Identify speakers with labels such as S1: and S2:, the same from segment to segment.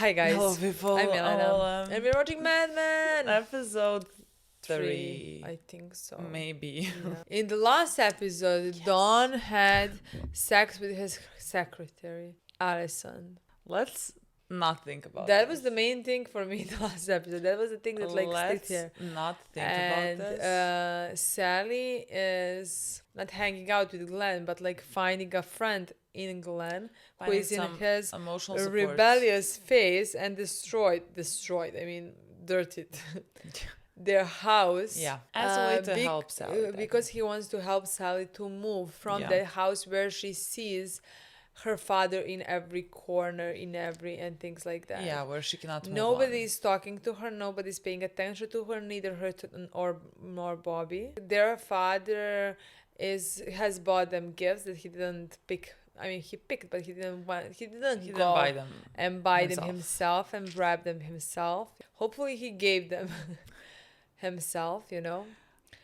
S1: Hi guys.
S2: Hello people.
S1: I'm Milena.
S2: Oh,
S1: And we're watching Mad Men.
S2: episode 3.
S1: I think so.
S2: Maybe.
S1: Yeah. In the last episode, Don had sex with his secretary, Allison.
S2: Let's not think about
S1: That
S2: this.
S1: was the main thing for me in the last episode. That was the thing that like
S2: Let's
S1: sticked here.
S2: not think
S1: And
S2: about this.
S1: Sally is not hanging out with Glenn, but like finding a friend in Glenn who
S2: Finding
S1: is in
S2: some
S1: his
S2: emotional support.
S1: rebellious phase and dirtied their house.
S2: Yeah, as a way to help Sally.
S1: Because he wants to help Sally to move from
S2: Yeah.
S1: that house where she sees her father in every corner, and things like that.
S2: Yeah, where she cannot move
S1: Nobody
S2: on.
S1: is talking to her. Nobody's paying attention to her. Neither her nor Bobby. Their father has bought them gifts that he didn't pick. I mean, he picked, but he didn't want. He didn't go
S2: buy them
S1: and buy them himself and wrap them himself. Hopefully, he gave them himself.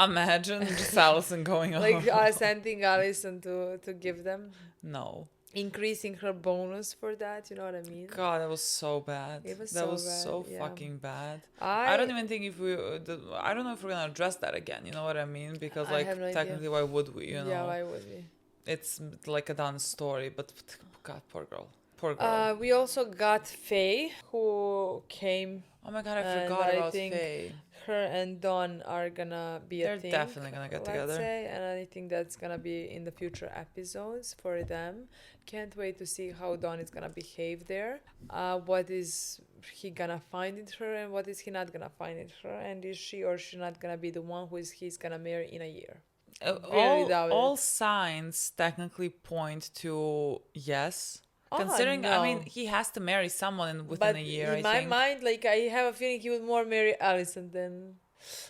S2: Imagine just Allison going on.
S1: Like sending Allison to give them.
S2: No.
S1: Increasing her bonus for that, you know what I mean?
S2: God, that was so bad.
S1: It was
S2: that
S1: so
S2: was
S1: bad,
S2: so
S1: yeah.
S2: fucking bad. I don't even think if we. I don't know if we're gonna address that again. You know what I mean? Because
S1: I have no
S2: technically,
S1: idea.
S2: why would we? You know?
S1: Yeah, why would we?
S2: It's like a done story, but God, poor girl. Poor girl.
S1: We also got Faye, who came.
S2: Oh my God, I
S1: and
S2: forgot
S1: I
S2: about
S1: think
S2: Faye.
S1: Her and Dawn are gonna be
S2: They're
S1: a thing.
S2: definitely gonna get together.
S1: Say, and I think that's gonna be in the future episodes for them. Can't wait to see how Dawn is gonna behave there. What is he gonna find in her, and what is he not gonna find in her, and is she or she not gonna be the one he's gonna marry in a year?
S2: All signs technically point to yes. Considering,
S1: no.
S2: I mean, he has to marry someone within a year.
S1: In my mind, like I have a feeling he would more marry Allison than,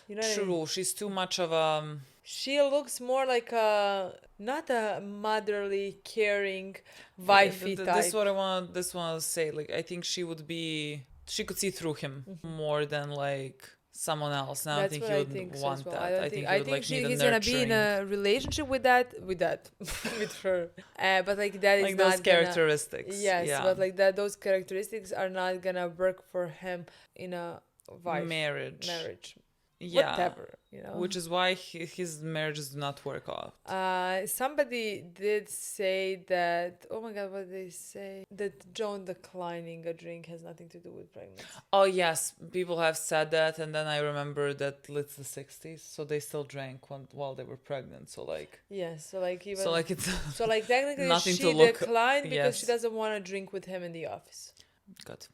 S2: True,
S1: what I mean?
S2: She's too much of a.
S1: She looks more like not a motherly, caring, wifey type.
S2: This is what I want. This one to say. Like, I think she would be. She could see through him more than like someone else. Now I think he would want that. I think he would
S1: he's gonna be in a relationship with with her. But like that is
S2: like
S1: not
S2: those characteristics.
S1: Yes,
S2: yeah.
S1: but like that, those characteristics are not gonna work for him in a marriage.
S2: Yeah.
S1: Whatever,
S2: Which is why his marriages do not work out.
S1: Somebody did say that. Oh my God, what did they say? That Joan declining a drink has nothing to do with pregnancy.
S2: Oh yes, people have said that, and then I remember that it's the 60s, so they still drank while they were pregnant. So like.
S1: Yes, so like even.
S2: So like it's.
S1: So like technically
S2: nothing
S1: she
S2: to look,
S1: declined because she doesn't want to drink with him in the office.
S2: Good.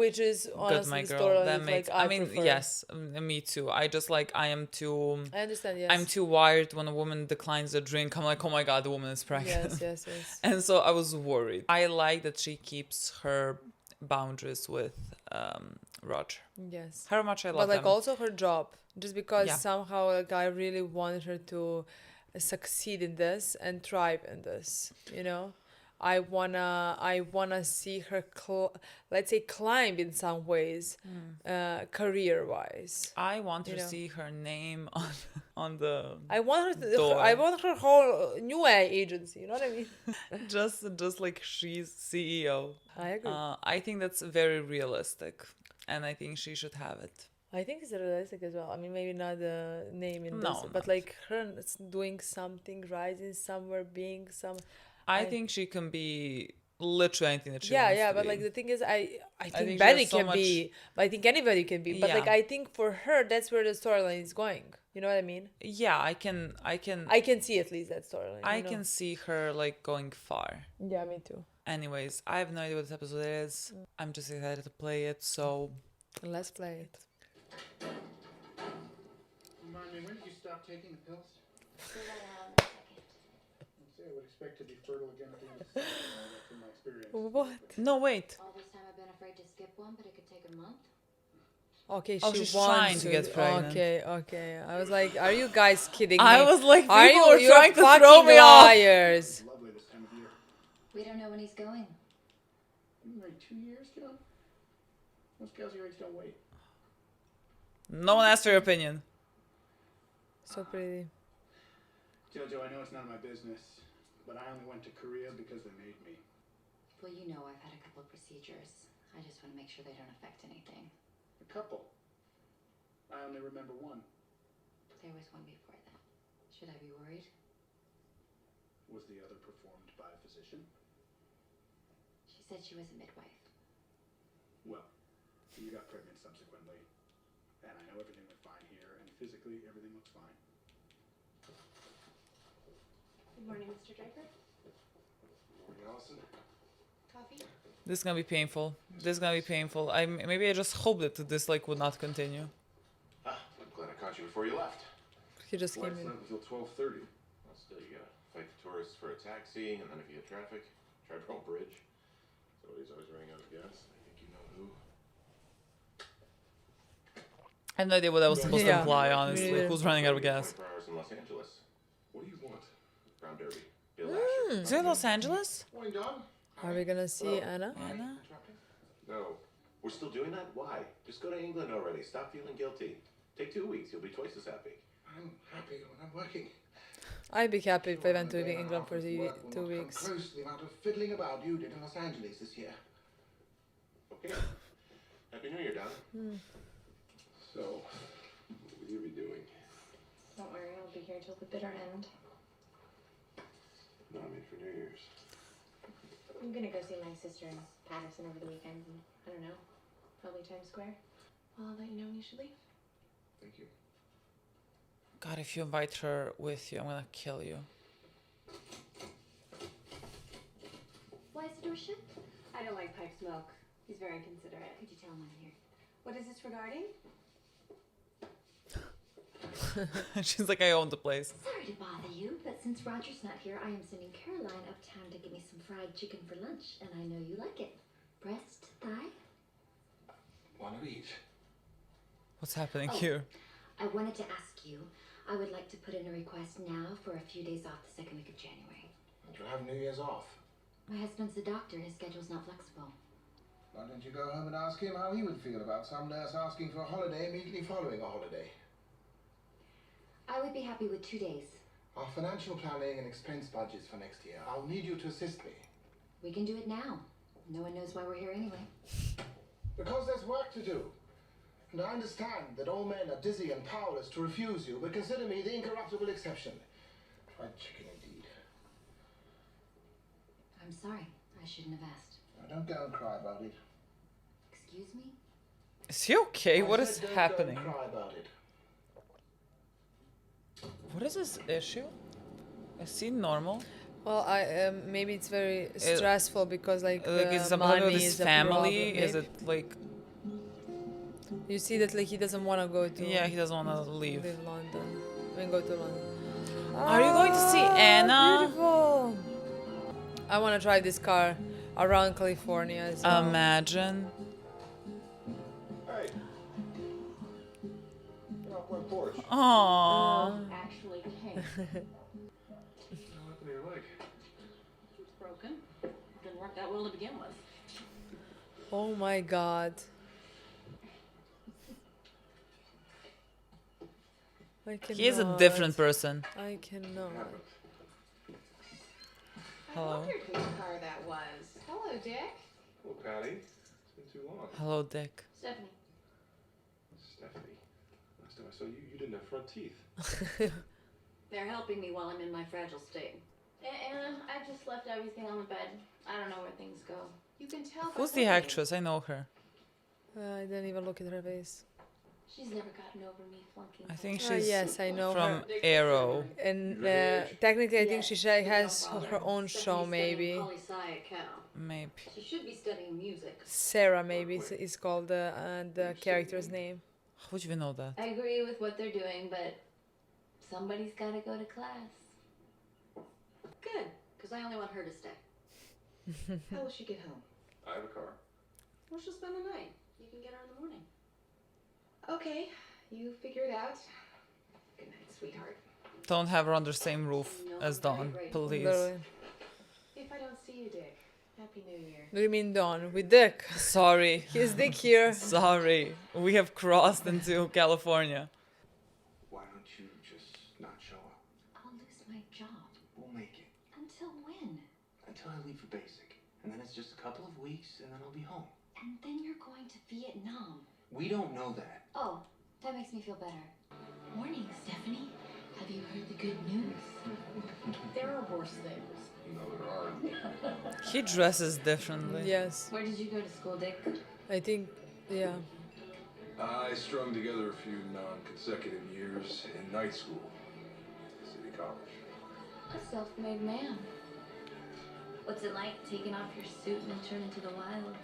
S1: Which is honestly
S2: good, my
S1: the
S2: girl.
S1: story
S2: That makes.
S1: like,
S2: I mean,
S1: prefer.
S2: yes, me too. I just like I am too.
S1: I understand. Yes.
S2: I'm too wired when a woman declines a drink. I'm like, oh my God, the woman is pregnant.
S1: Yes.
S2: And so I was worried. I like that she keeps her boundaries with Roger.
S1: Yes.
S2: How much I love
S1: but like
S2: them.
S1: also her job, just because somehow a guy really wanted her to succeed in this and thrive in this, I wanna see her let's say climb in some ways, career wise.
S2: I want to see her name on the.
S1: I want her whole new agency. You know what I mean?
S2: just like she's CEO.
S1: I agree.
S2: I think that's very realistic, and I think she should have it.
S1: I think it's realistic as well. I mean, maybe not the name in
S2: No,
S1: this, but like her doing something, rising somewhere, being some.
S2: I think she can be literally anything that she
S1: wants
S2: to
S1: be. Yeah, but like the thing is, I think Betty can be. I think anybody can be. But like I think for her, that's where the storyline is going. You know what I mean?
S2: Yeah, I can
S1: see at least that storyline.
S2: I can see her like going far.
S1: Yeah, me too.
S2: Anyways, I have no idea what this episode is. I'm just excited to play it, so
S1: let's play it.
S3: Marnie, when did you stop taking the pills? I would expect to be fertile again at the end of the summer, from my experience.
S1: What?
S2: No, wait.
S4: All this time I've been afraid to skip one, but it could take a month.
S1: Okay,
S2: she's trying to get pregnant.
S1: Okay. I was like, are you guys kidding me?
S2: I was like, people
S1: are
S2: were trying to throw me
S1: liars.
S3: It's lovely this time of year.
S4: We don't know when he's going.
S3: You've been married 2 years, John? Most gals your age don't wait.
S2: No one asked for your opinion.
S1: So pretty.
S3: Jojo, I know it's none of my business, but I only went to Korea because they made me.
S4: Well, you know I've had a couple of procedures. I just want to make sure they don't affect anything.
S3: A couple. I only remember one.
S4: There was one before that. Should I be worried?
S3: Was the other performed by a physician?
S4: She said she was a midwife.
S3: Well, you got pregnant subsequently. And I know everything went fine here, and physically everything looks fine.
S5: Good morning, Mr. Draper.
S3: Morning, Allison.
S5: Coffee?
S2: This is gonna be painful. This is gonna be painful. Maybe I just hope that this like would not continue.
S6: Ah, I'm glad I caught you before you left.
S1: He just came
S6: Flight's
S1: in.
S6: not until 12:30. Well, still, you gotta fight the tourists for a taxi, and then if you hit traffic, try Pearl Bridge. Somebody's always running out of gas. I think you know who.
S2: I have no idea what I was supposed to imply, honestly.
S1: Yeah.
S2: Who's running out of gas?
S6: 24 hours in Los Angeles. What do you want? Brown Derby. Bill Asher.
S2: Is it Los Angeles?
S6: Morning, Don.
S1: Are we gonna see Anna?
S2: Anna?
S6: No. We're still doing that? Why? Just go to England already. Stop feeling guilty. Take 2 weeks. You'll be twice as happy.
S3: I'm happy when I'm working.
S1: I'd be happy if I went to England for 2 weeks.
S3: Close to the amount of fiddling about you did in Los Angeles this year.
S6: Okay. Happy New Year, Don. So, what will you be doing?
S5: Don't worry, I'll be here till the bitter end.
S6: No, I mean for New Year's.
S5: I'm gonna go see my sister in Patterson over the weekend, and I don't know, probably Times Square. I'll let you know when you should leave.
S6: Thank you.
S2: God, if you invite her with you, I'm gonna kill you.
S4: Why is the door shut?
S5: I don't like pipe smoke. He's very inconsiderate.
S4: Could you tell him I'm here?
S5: What is this regarding?
S2: She's like, I own the place.
S4: Sorry to bother you, but since Roger's not here, I am sending Caroline uptown to get me some fried chicken for lunch, and I know you like it. Breast, thigh?
S3: One of each.
S2: What's happening
S4: Oh.
S2: here?
S4: I wanted to ask you, I would like to put in a request now for a few days off the second week of January.
S3: And you'll have New Year's off.
S4: My husband's the doctor, his schedule's not flexible.
S3: Why don't you go home and ask him how he would feel about some nurse asking for a holiday immediately following a holiday?
S4: I would be happy with 2 days.
S3: Our financial planning and expense budgets for next year. I'll need you to assist me.
S4: We can do it now. No one knows why we're here anyway.
S3: Because there's work to do. And I understand that all men are dizzy and powerless to refuse you, but consider me the incorruptible exception. Fried chicken indeed.
S4: I'm sorry. I shouldn't have asked.
S3: Now don't go and cry about it.
S4: Excuse me?
S2: Is he okay? What
S3: I
S2: is
S3: said don't
S2: happening?
S3: Go and cry about it.
S2: What is his issue? Is he normal?
S1: Well, I maybe it's very stressful because like
S2: Like,
S1: the
S2: is it something with
S1: money
S2: his
S1: is a
S2: family?
S1: problem,
S2: Is it like?
S1: You see that like he doesn't want to go to
S2: Yeah, he doesn't want to leave.
S1: London. I mean, go to London.
S2: Are you going to see Anna?
S1: Beautiful. I want to drive this car around California as well.
S2: Imagine.
S6: Hey. Get off my porch.
S2: Aww.
S5: Actually, hey,
S6: What happened to your leg?
S5: it's broken. Didn't work that well to begin with.
S1: Oh my God. I cannot.
S2: He is a different person.
S1: I cannot.
S5: I wondered whose car that was. Hello, Dick.
S6: Well, Patty, it's been too long.
S2: Hello, Dick.
S5: Stephanie.
S6: Stephanie, last time I saw you, you didn't have front teeth.
S5: They're helping me while I'm in my fragile state. Anna, I just left everything on the bed. I don't know where things go. You can tell.
S2: Who's the actress? I know her.
S1: I didn't even look at her face.
S5: She's never gotten over me flunking.
S2: I think she's
S1: Yes, I know
S2: from
S1: her.
S2: Arrow.
S1: And technically, I think she has her own show, maybe.
S2: Maybe.
S5: She should be studying music.
S1: Sarah, maybe is called the character's name.
S2: How would you even know that?
S5: I agree with what they're doing, but somebody's got to go to class. Good, because I only want her to stay. How will she get home?
S6: I have a car.
S5: Well, she'll spend the night. You can get her in the morning. Okay, you figure it out. Good night, sweetheart.
S2: Don't have her under the same roof as Dawn, please.
S1: Literally.
S5: If I don't see you, Dick, Happy New Year.
S1: What do you mean, Don? With Dick.
S2: Sorry.
S1: He's Dick here.
S2: Sorry. We have crossed into California.
S3: Why don't you just not show up?
S4: I'll lose my job.
S3: We'll make it.
S4: Until when?
S3: Until I leave for basic. And then it's just a couple of weeks, and then I'll be home.
S4: And And then you're going to Vietnam.
S3: We don't know that.
S4: Oh, that makes me feel better. Morning, Stephanie. Have you heard the good news?
S5: There are worse things.
S6: No, there aren't.
S2: He dresses differently.
S1: Yes.
S5: Where did you go to school, Dick?
S1: I think, yeah.
S6: I strung together a few non-consecutive years in night school. City College.
S5: A self-made man. What's it like taking off your suit and then turn into the wild?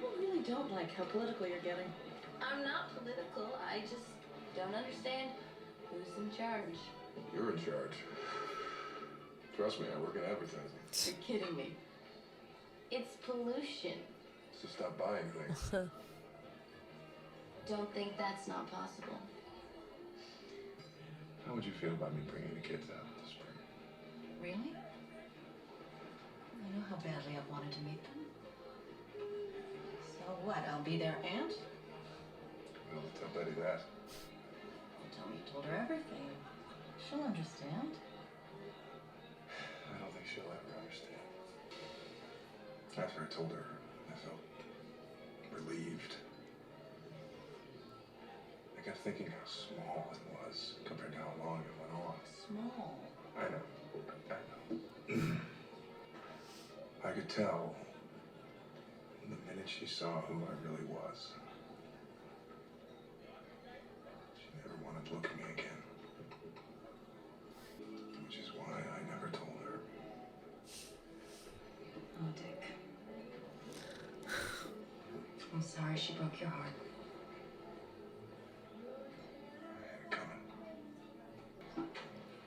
S7: I really don't like how political you're getting.
S5: I'm not political. I just don't understand who's in charge.
S6: You're in charge. Trust me, I work in advertising.
S5: You're kidding me. It's pollution.
S6: So stop buying things.
S5: Don't think that's not possible.
S6: How would you feel about me bringing the kids out this spring?
S7: Really? I know how badly I've wanted to meet them. So what, I'll be their aunt?
S6: Well, tell Betty that.
S7: Tell me you told her everything. She'll understand.
S6: I don't think she'll ever understand. After I told her, I felt relieved. I kept thinking how small it was compared to how long it went on.
S7: Small.
S6: I know. I could tell the minute she saw who I really was. She never wanted to look at me again. Which is why I never told her.
S7: Oh, Dick. I'm sorry she broke your heart.
S6: I had it coming.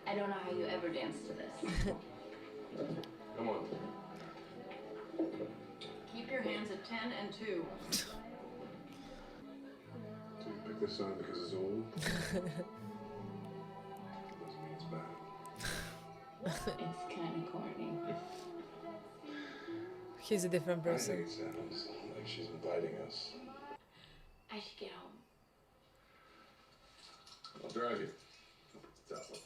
S5: I don't know how you ever danced to this.
S6: Come on.
S7: Keep your hands at 10 and 2.
S6: So you picked this song because it's old? Doesn't mean it's bad.
S5: It's kind of corny.
S1: He's a different
S6: I think
S1: person.
S6: it sounds like she's inviting us.
S5: I should get home.
S6: I'll drive you. It's out.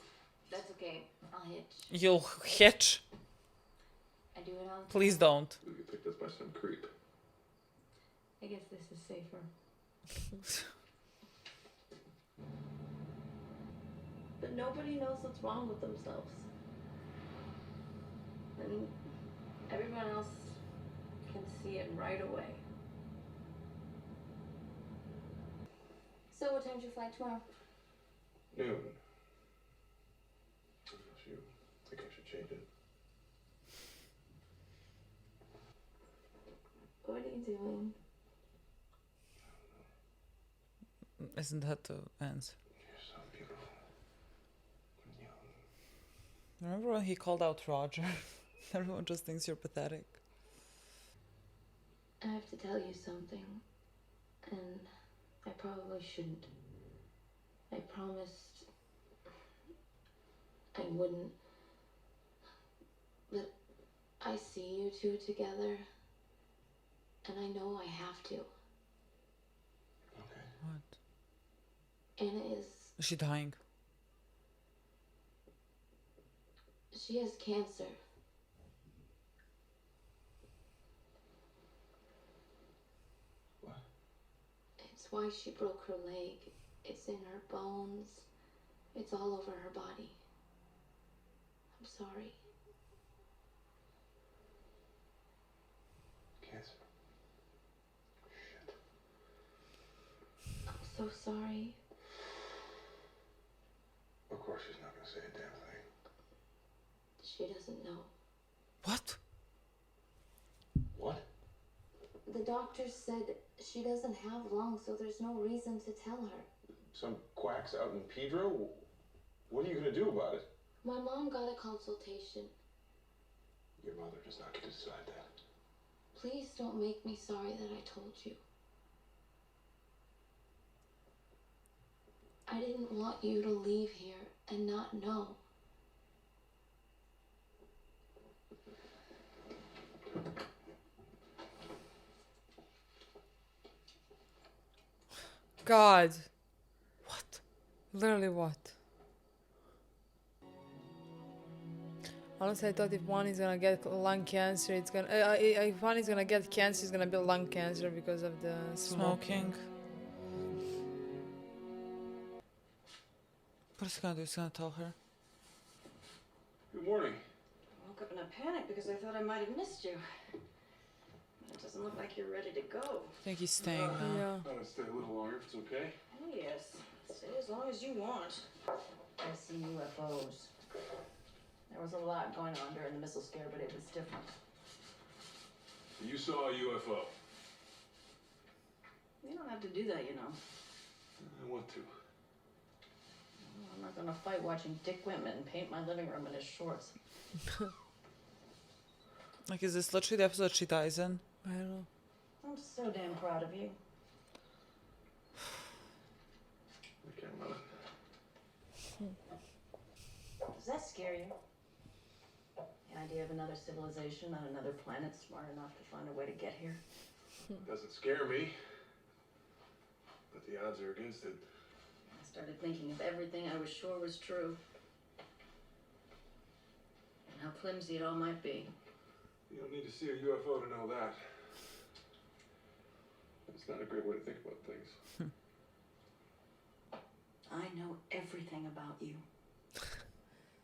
S5: That's okay. I'll hitch.
S2: You'll hitch?
S5: I do it all the time.
S2: Please don't.
S6: You'll get picked up by some creep.
S5: I guess this is safer.
S8: But nobody knows what's wrong with themselves.
S5: And everyone else can see it right away. So what time's your flight tomorrow?
S6: Noon. Unless you think I should change it.
S8: What are you doing?
S2: Isn't that the answer?
S6: You're so beautiful. And young.
S2: Remember when he called out Roger? Everyone just thinks you're pathetic.
S8: I have to tell you something, and I probably shouldn't. I promised I wouldn't, but I see you two together, and I know I have to.
S6: Okay.
S2: What?
S8: Anna
S2: Is she dying?
S8: she has cancer.
S6: What?
S8: It's why she broke her leg. It's in her bones. It's all over her body. I'm sorry.
S6: Cancer. Shit.
S8: I'm so sorry.
S6: Of course she's not gonna say a damn thing.
S8: She doesn't know.
S2: What?
S6: What?
S8: The doctor said she doesn't have lungs, so there's no reason to tell her.
S6: Some quacks out in Pedro? What are you gonna do about it?
S8: My mom got a consultation.
S6: Your mother does not get to decide that.
S8: Please don't make me sorry that I told you. I didn't want you to leave here and not know.
S1: God.
S2: What?
S1: Literally what? Honestly, I thought if one is gonna get lung cancer, it's gonna. If one is gonna get cancer, it's gonna be lung cancer because of the smoking.
S2: What is he gonna do? He's gonna tell her.
S6: Good morning.
S7: I woke up in a panic because I thought I might have missed you. But it doesn't look like you're ready to go.
S2: I think he's staying now.
S1: Yeah.
S6: I'm gonna stay a little longer if it's okay.
S7: Oh, yes. Stay as long as you want. I see UFOs. There was a lot going on during the missile scare, but it was different.
S6: You saw a UFO.
S7: You don't have to do that, you know.
S6: I want to.
S7: Well, I'm not gonna fight watching Dick Whitman paint my living room in his shorts.
S2: Like, is this literally the episode that she dies in?
S1: I don't know.
S7: I'm so damn proud of you.
S6: I can't run it.
S7: Does that scare you? The idea of another civilization on another planet smart enough to find a way to get here?
S6: It doesn't scare me. But the odds are against it.
S7: I started thinking of everything I was sure was true. And how flimsy it all might be.
S6: You don't need to see a UFO to know that. It's not a great way to think about things.
S7: I know everything about you.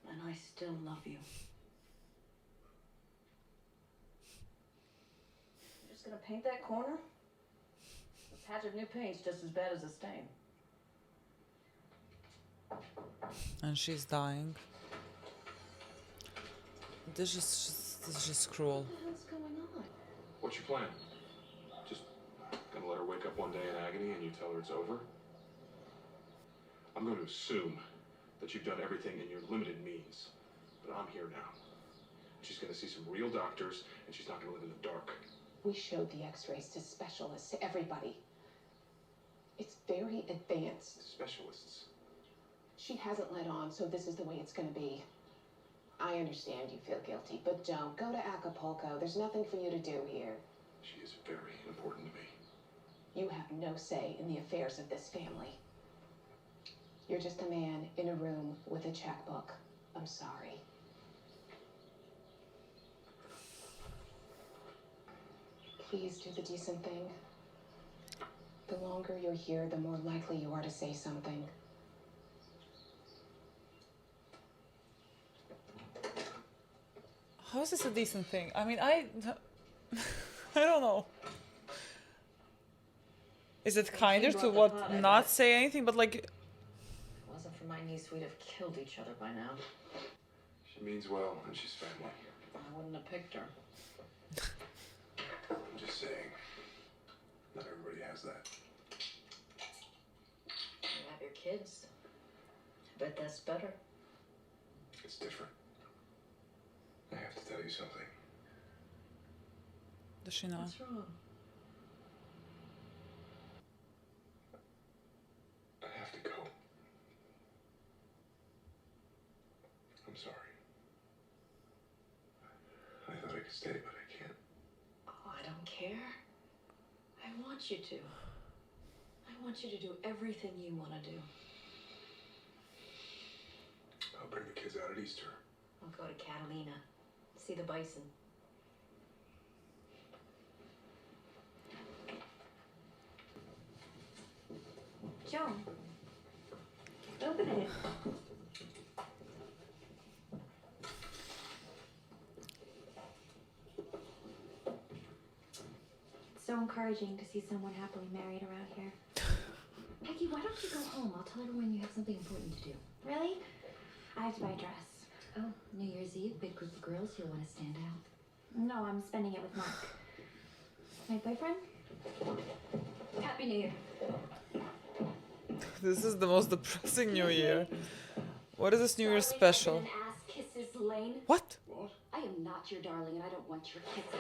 S7: And I still love you. You're just gonna paint that corner? A patch of new paint's just as bad as a stain.
S2: And she's dying. This is just cruel.
S7: What the hell's going on?
S6: What's your plan? Just gonna let her wake up one day in agony and you tell her it's over? I'm going to assume that you've done everything in your limited means. But I'm here now. She's gonna see some real doctors and she's not gonna live in the dark.
S9: We showed the x-rays to specialists, to everybody. It's very advanced.
S6: Specialists.
S9: She hasn't let on, so this is the way it's gonna be. I understand you feel guilty, but don't. Go to Acapulco. There's nothing for you to do here.
S6: She is very important to me.
S9: You have no say in the affairs of this family. You're just a man in a room with a checkbook. I'm sorry. Please do the decent thing. The longer you're here, the more likely you are to say something.
S2: How is this a decent thing? I mean, I don't know. Is it kinder to what not say anything, but like...
S7: If it wasn't for my niece, we'd have killed each other by now.
S6: She means well and she's family.
S7: I wouldn't have picked her.
S6: I'm just saying, not everybody has that.
S7: You have your kids. I bet that's better.
S6: It's different. I have to tell you something.
S2: Does she know?
S7: What's wrong?
S6: I have to go. I'm sorry. I thought I could stay, but I can't.
S7: Oh, I don't care. I want you to. I want you to do everything you want to do.
S6: I'll bring the kids out at Easter.
S7: I'll go to Catalina. See the bison. Joan, open it.
S4: It's so encouraging to see someone happily married around here. Becky, why don't you go home? I'll tell everyone you have something important to do. Really? I have to buy a dress. Oh, New Year's Eve, big group of girls, you'll want to stand out. No, I'm spending it with Mark. My boyfriend? Happy New Year.
S2: This is the most depressing New Year. What is this New Year special?
S4: Ass kisses, Lane.
S2: What?
S6: What?
S4: I am not your darling, and I don't want your kisses.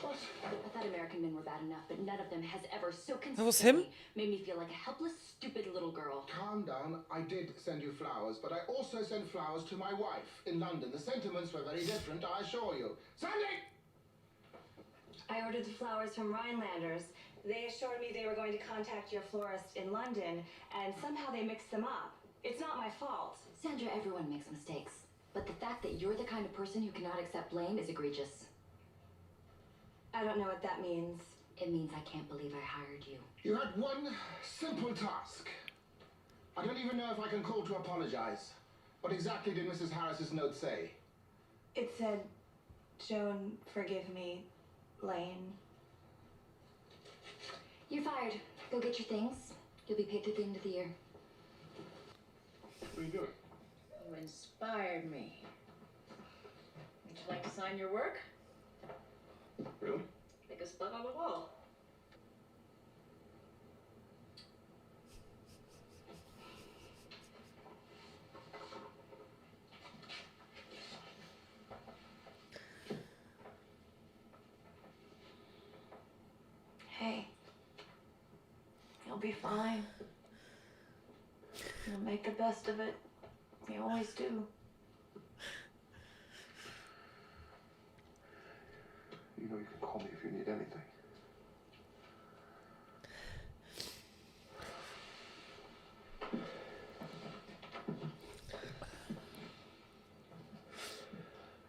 S6: What?
S4: I thought American men were bad enough, but none of them has ever so consistently
S2: was him?
S4: made me feel like a helpless, stupid little girl.
S3: Calm down. I did send you flowers, but I also sent flowers to my wife in London. The sentiments were very different, I assure you. Sandy!
S10: I ordered the flowers from Rhinelanders. They assured me they were going to contact your florist in London, and somehow they mixed them up. It's not my fault.
S4: Sandra, everyone makes mistakes. But the fact that you're the kind of person who cannot accept blame is egregious.
S10: I don't know what that means.
S4: It means I can't believe I hired you.
S3: You had one simple task. I don't even know if I can call to apologize. What exactly did Mrs. Harris's note say?
S10: It said, Joan, forgive me, Lane.
S4: You're fired. Go get your things. You'll be paid at the end of the year.
S6: What are you doing?
S7: You inspired me. Would you like to sign your work?
S6: Really?
S7: Biggest bug on the wall.
S10: Hey, you'll be fine. You'll make the best of it. You always do.
S6: You know you can call me if you need anything.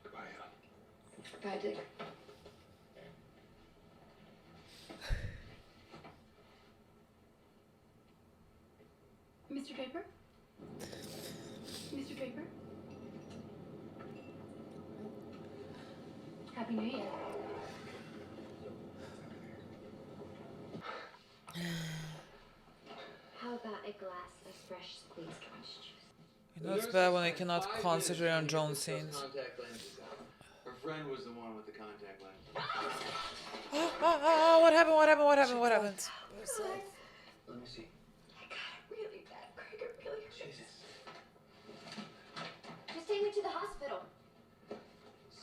S6: Goodbye, Anna.
S10: Bye, Dick.
S4: Mr. Draper? Mr. Draper? Happy New Year. How about a glass of fresh squeezed orange juice?
S2: You know it's bad when I cannot concentrate on Joan's scenes.
S11: Her friend was the one with the contact lens.
S2: What happened? What happened? What happened? What happened?
S11: Let me see.
S10: I got it really bad, Craig. It really hurts.
S11: Jesus.
S4: Just take me to the hospital.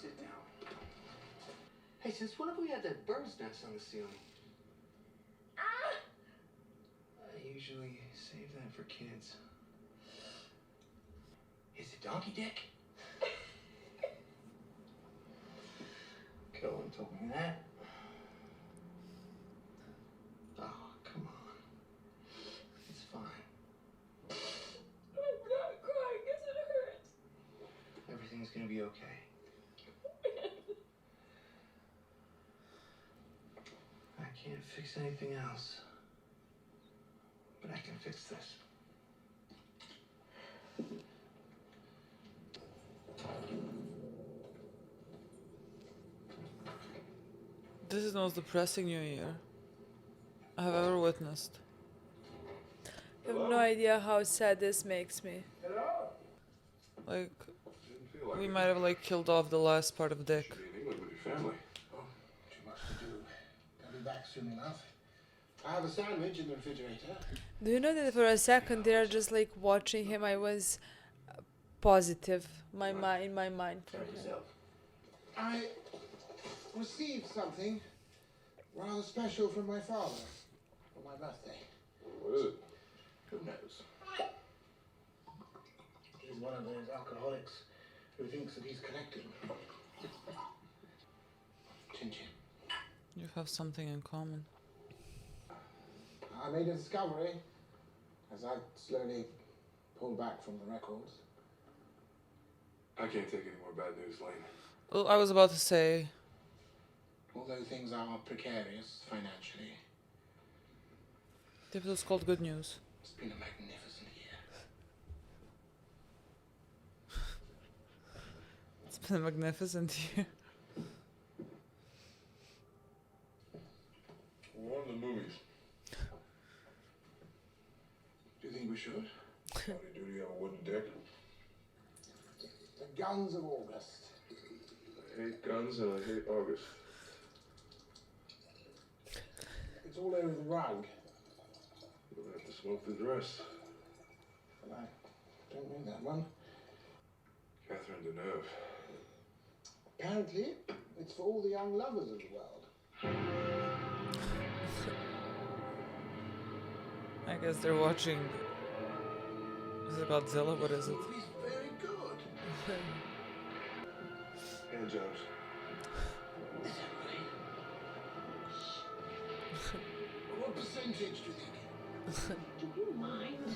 S11: Sit down. Hey, since when have we had that bird's nest on the ceiling?
S10: Ah!
S11: I usually save that for kids. Is it donkey dick? Kellen told me that. Oh, come on. It's fine.
S10: I'm not crying because it hurts.
S11: Everything's gonna be okay. I can't fix anything else. But I can fix this.
S2: This is the most depressing New Year I have ever witnessed.
S1: I have no idea how sad this makes me.
S2: Like, we might have like killed off the last part of Dick.
S6: Should be in England with your family.
S3: Oh, too much to do. I'll be back soon enough. I have a sandwich in the refrigerator.
S1: Do you know that for a second there, just like watching him, I was positive in my mind for him.
S3: I received something rather special from my father for my birthday.
S6: What is it? Who knows?
S3: He's one of those alcoholics who thinks that he's connected. Chin-chin.
S2: You have something in common.
S3: I made a discovery as I slowly pulled back from the records.
S6: I can't take any more bad news, Lane.
S2: Well, I was about to say,
S3: Although things are precarious financially,
S2: this was called good news.
S3: it's been a magnificent year.
S2: It's been a magnificent year.
S6: One of the movies.
S3: Do you think we should?
S6: Howdy doody on a wooden deck.
S3: The Guns of August.
S6: I hate guns and I hate August.
S3: It's all over the rug.
S6: You'll have to smoke the dress.
S3: But I don't know that one.
S6: Catherine Deneuve.
S3: Apparently, it's for all the young lovers of the world.
S2: I guess they're watching. Is it Godzilla? What is it?
S3: He's very good.
S6: And Jones.
S3: Is that right? What percentage do you think? Do you mind?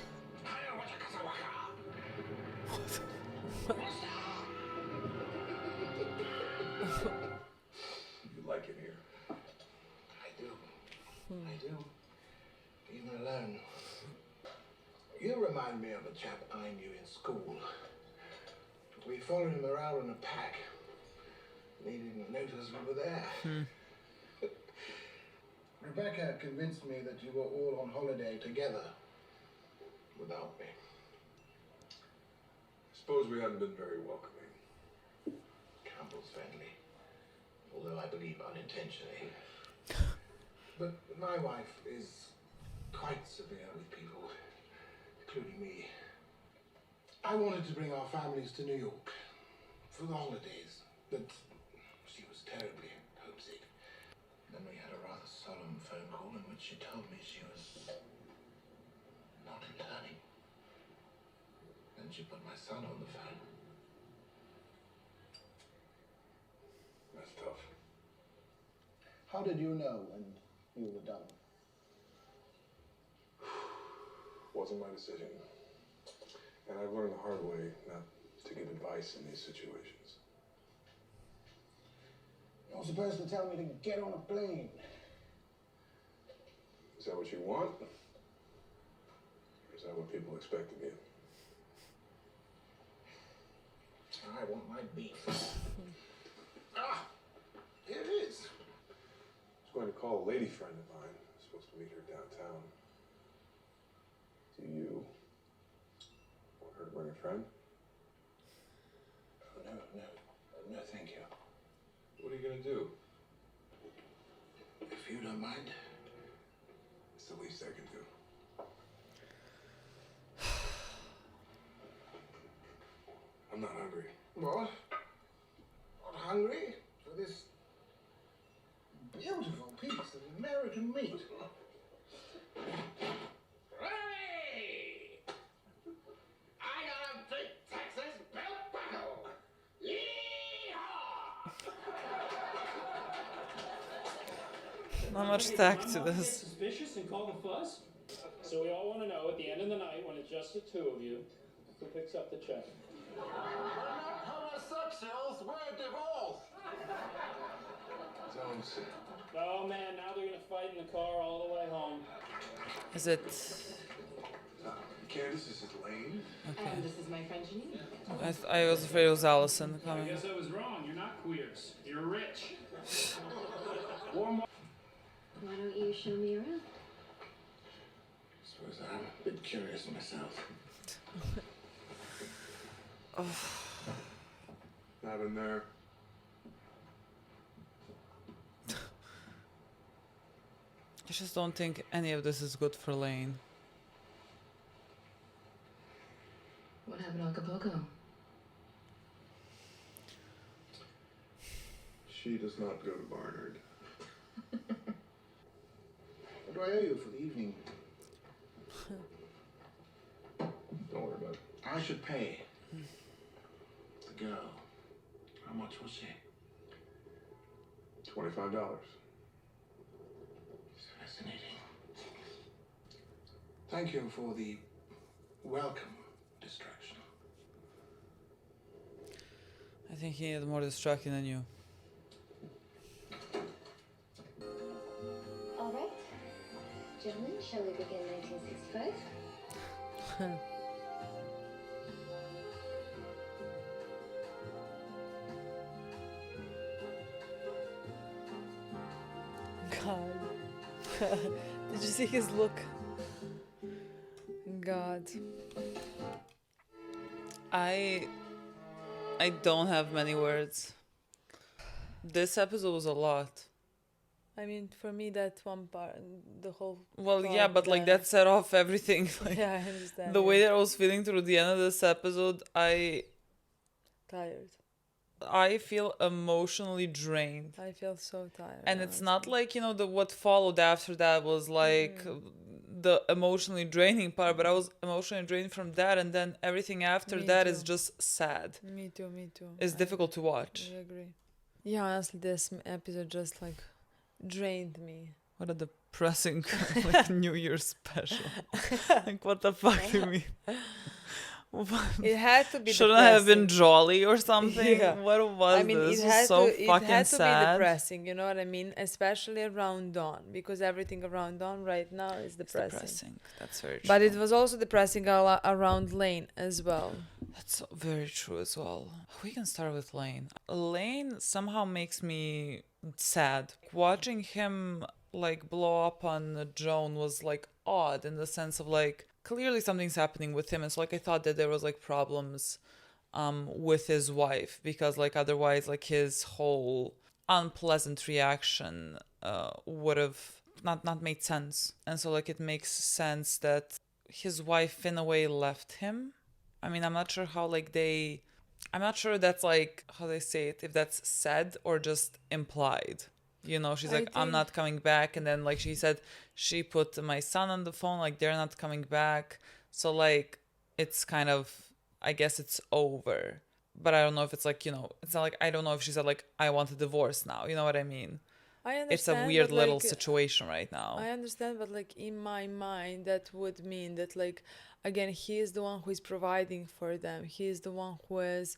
S3: even alone. You remind me of a chap I knew in school. We followed him around in a pack. And he didn't notice we were there. Rebecca convinced me that you were all on holiday together. Without me.
S6: I suppose we haven't been very welcoming.
S3: Campbell's friendly. Although I believe unintentionally. But my wife is quite severe with people, including me. I wanted to bring our families to New York for the holidays, but she was terribly homesick. Then we had a rather solemn phone call in which she told me she was not returning. Then she put my son on the phone.
S6: That's tough.
S3: How did you know when you were done?
S6: Wasn't my decision. And I've learned the hard way not to give advice in these situations.
S3: You're supposed to tell me to get on a plane.
S6: Is that what you want? Or is that what people expect of you?
S3: I want my beef. Ah! Here it is.
S6: I was going to call a lady friend of mine. I was supposed to meet her downtown. Do you want her to bring a friend?
S3: Oh, no, thank you.
S6: What are you going to do?
S3: If you don't mind.
S6: It's the least I can do. I'm not hungry.
S3: What? Not hungry for this beautiful piece of American meat? Hooray! I got a big Texas belt buckle! Yeehaw!
S2: Not much tact to this.
S12: Suspicious and call the fuss? So we all want to know at the end of the night, when it's just the two of you, who picks up the check?
S3: We're not homosexuals, we're divorced!
S6: Don't say.
S12: Oh man, now they're gonna fight in the car all the way home.
S2: Is it?
S6: Candace, this is Lane.
S2: Okay.
S7: And this is my friend Janine.
S2: I was afraid it was Allison
S12: I
S2: coming.
S12: guess I was wrong. You're not queers. You're rich. Warm.
S8: Why don't you show me around?
S3: I suppose I'm a bit curious myself.
S6: Not in there.
S2: I just don't think any of this is good for Lane.
S5: What happened to Acapulco?
S6: She does not go to Barnard.
S3: What do I owe you for the evening?
S6: Don't worry about it.
S3: I should pay. The girl. How much was she?
S6: $25.
S3: Fascinating. Thank you for the welcome distraction.
S2: I think he needed more distracting than you.
S8: All right. Gentlemen, shall we begin 1965?
S1: God. Did you see his look? God.
S2: I don't have many words. This episode was a lot.
S1: I mean, for me, that one part, the whole.
S2: Well,
S1: part
S2: yeah, but like that set off everything. Like,
S1: yeah, I understand.
S2: the way that I was feeling through the end of this episode,
S1: Tired.
S2: I feel emotionally drained.
S1: I feel so tired.
S2: And it's not like, you know, what followed after that was like the emotionally draining part, but I was emotionally drained from that, and then everything after that is just sad.
S1: Me too.
S2: It's difficult to watch.
S1: I agree. Yeah, honestly, this episode just like drained me.
S2: What a depressing like New Year's special. Like, what the fuck do you mean?
S1: It had to be
S2: Shouldn't have been
S1: depressing.
S2: jolly or something.
S1: Yeah.
S2: What was
S1: I mean,
S2: this? This was so
S1: it
S2: fucking
S1: had to be
S2: sad.
S1: depressing, you know what I mean? Especially around dawn, because everything around dawn right now is
S2: It's
S1: depressing.
S2: depressing. That's very true.
S1: But it was also depressing around Lane as well.
S2: That's very true as well. We can start with Lane. Lane somehow makes me sad. Watching him like blow up on Joan was like odd in the sense of like clearly something's happening with him. It's like I thought that there was like problems with his wife because like otherwise like his whole unpleasant reaction would have not made sense. And so like it makes sense that his wife in a way left him. I mean, I'm not sure how like I'm not sure that's like how they say it, if that's said or just implied. You know, she's like, I'm not coming back. And then like she said, she put my son on the phone, like they're not coming back. So like it's kind of, I guess it's over. But I don't know if it's like, you know, it's not like, I don't know if she said like, I want a divorce now. You know what I mean?
S1: I understand.
S2: It's a weird little situation right now.
S1: I understand, but like in my mind, that would mean that like, again, he is the one who is providing for them. He is the one who is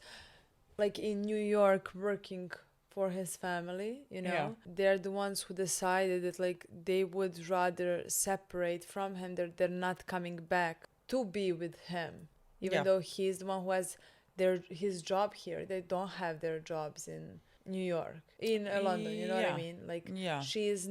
S1: like in New York working for his family, you know.
S2: Yeah.
S1: They're the ones who decided that like they would rather separate from him. They're not coming back to be with him, even though he's the one who has his job here. They don't have their jobs in New York, in London, you know what I mean? Like she's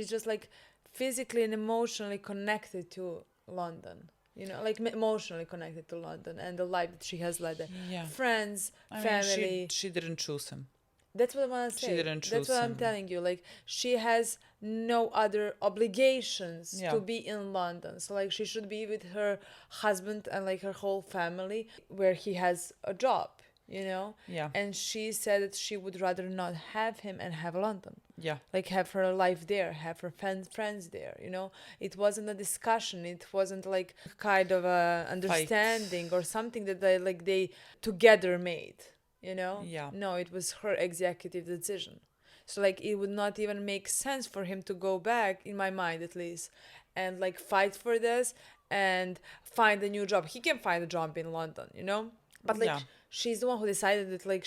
S1: just like physically and emotionally connected to London, you know, like emotionally connected to London and the life that she has led there. Friends, family.
S2: Mean, she didn't choose him.
S1: That's what I want to say.
S2: She didn't choose
S1: That's what
S2: him.
S1: I'm telling you. Like, she has no other obligations to be in London. So, like, she should be with her husband and, like, her whole family where he has a job, you know?
S2: Yeah.
S1: And she said that she would rather not have him and have London.
S2: Yeah.
S1: Like, have her life there, have her friends there, you know? It wasn't a discussion. It wasn't, like, kind of a understanding or something that they together made. You know?
S2: Yeah.
S1: No, it was her executive decision. So, like, it would not even make sense for him to go back, in my mind at least, and, like, fight for this and find a new job. He can find a job in London, you know? But, like, she's the one who decided that, like,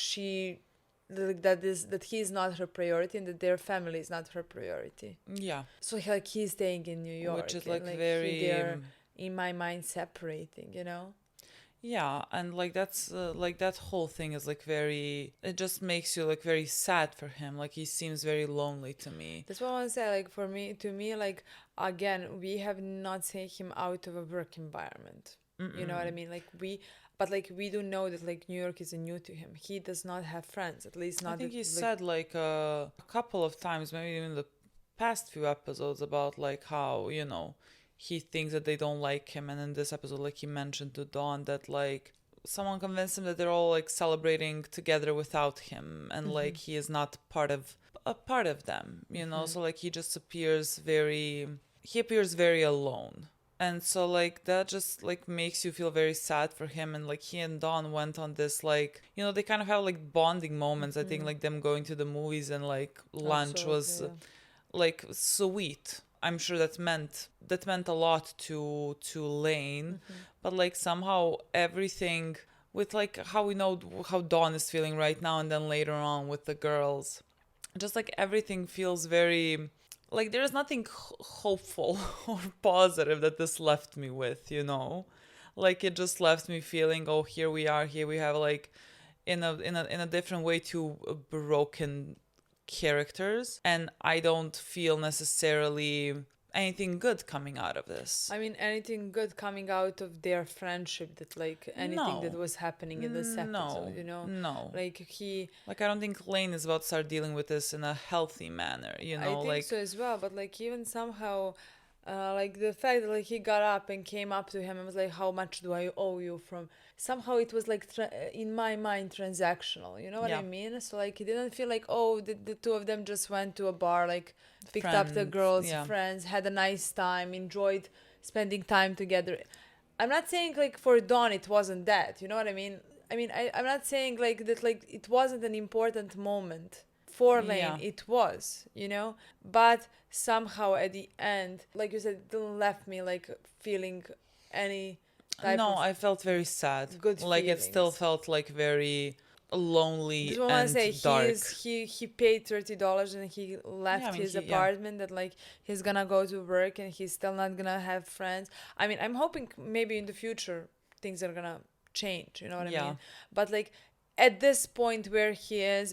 S1: that he is not her priority and that their family is not her priority.
S2: Yeah.
S1: So, like, he's staying in New York.
S2: Which is, like,
S1: very... They're, in my mind, separating, you know?
S2: Yeah, and like that's like that whole thing is like very, it just makes you like very sad for him. Like he seems very lonely to me.
S1: That's what I want to say. Like to me, like again, we have not seen him out of a work environment. You know what I mean? Like but like we do know that like New York is new to him. He does not have friends, at least not.
S2: I think he said like a couple of times, maybe even the past few episodes, about like how, you know, he thinks that they don't like him, and in this episode, like he mentioned to Dawn that like someone convinced him that they're all like celebrating together without him, and like he is not part of them, you know. So like he just appears very alone, and so like that just like makes you feel very sad for him. And like he and Dawn went on this like, you know, they kind of have like bonding moments. I think like them going to the movies and like lunch was like sweet. I'm sure that meant a lot to Lane, but like somehow everything with like how we know how Dawn is feeling right now, and then later on with the girls, just like everything feels very like there's nothing hopeful or positive that this left me with, you know, like it just left me feeling, oh, here we have like in a different way two broken characters, and I don't feel necessarily anything good coming out of this.
S1: I mean, anything good coming out of their friendship, that like anything that was happening in this episode, you know?
S2: No.
S1: Like
S2: I don't think Lane is about to start dealing with this in a healthy manner, you know?
S1: I think so as well, but like even somehow like the fact that like he got up and came up to him and was like, how much do I owe you from... Somehow it was like in my mind transactional, you know what I mean? So like it didn't feel like, oh, the two of them just went to a bar, like picked up the girls, friends, had a nice time, enjoyed spending time together. I'm not saying like for Dawn it wasn't that, you know what I mean? I'm not saying like that like it wasn't an important moment for Lane. It was, you know, but somehow at the end, like you said, it didn't left me like feeling any type
S2: No,
S1: of
S2: I felt very sad.
S1: good
S2: Like it still
S1: feelings.
S2: felt like very lonely
S1: Just want to
S2: and
S1: say
S2: dark.
S1: he paid $30 and he left
S2: Yeah, I mean,
S1: his
S2: yeah.
S1: apartment that like he's gonna go to work and he's still not gonna have friends. I mean, I'm hoping maybe in the future things are gonna change, you know what I
S2: Yeah.
S1: mean? But like at this point where he is,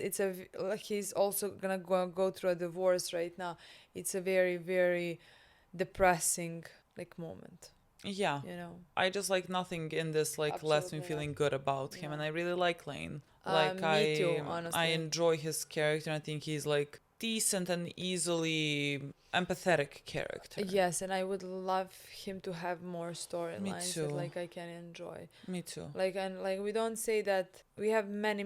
S1: like he's also gonna go through a divorce right now. It's a very, very depressing like moment,
S2: Yeah.
S1: you know.
S2: I just like nothing in this like left me
S1: Absolutely
S2: feeling good about him, and I really like Lane. Like
S1: me too,
S2: I
S1: honestly.
S2: enjoy his character, and I think he's like decent and easily empathetic character.
S1: Yes, and I would love him to have more storylines that
S2: too.
S1: like I can enjoy.
S2: Me too.
S1: Like, and like we don't say that we have many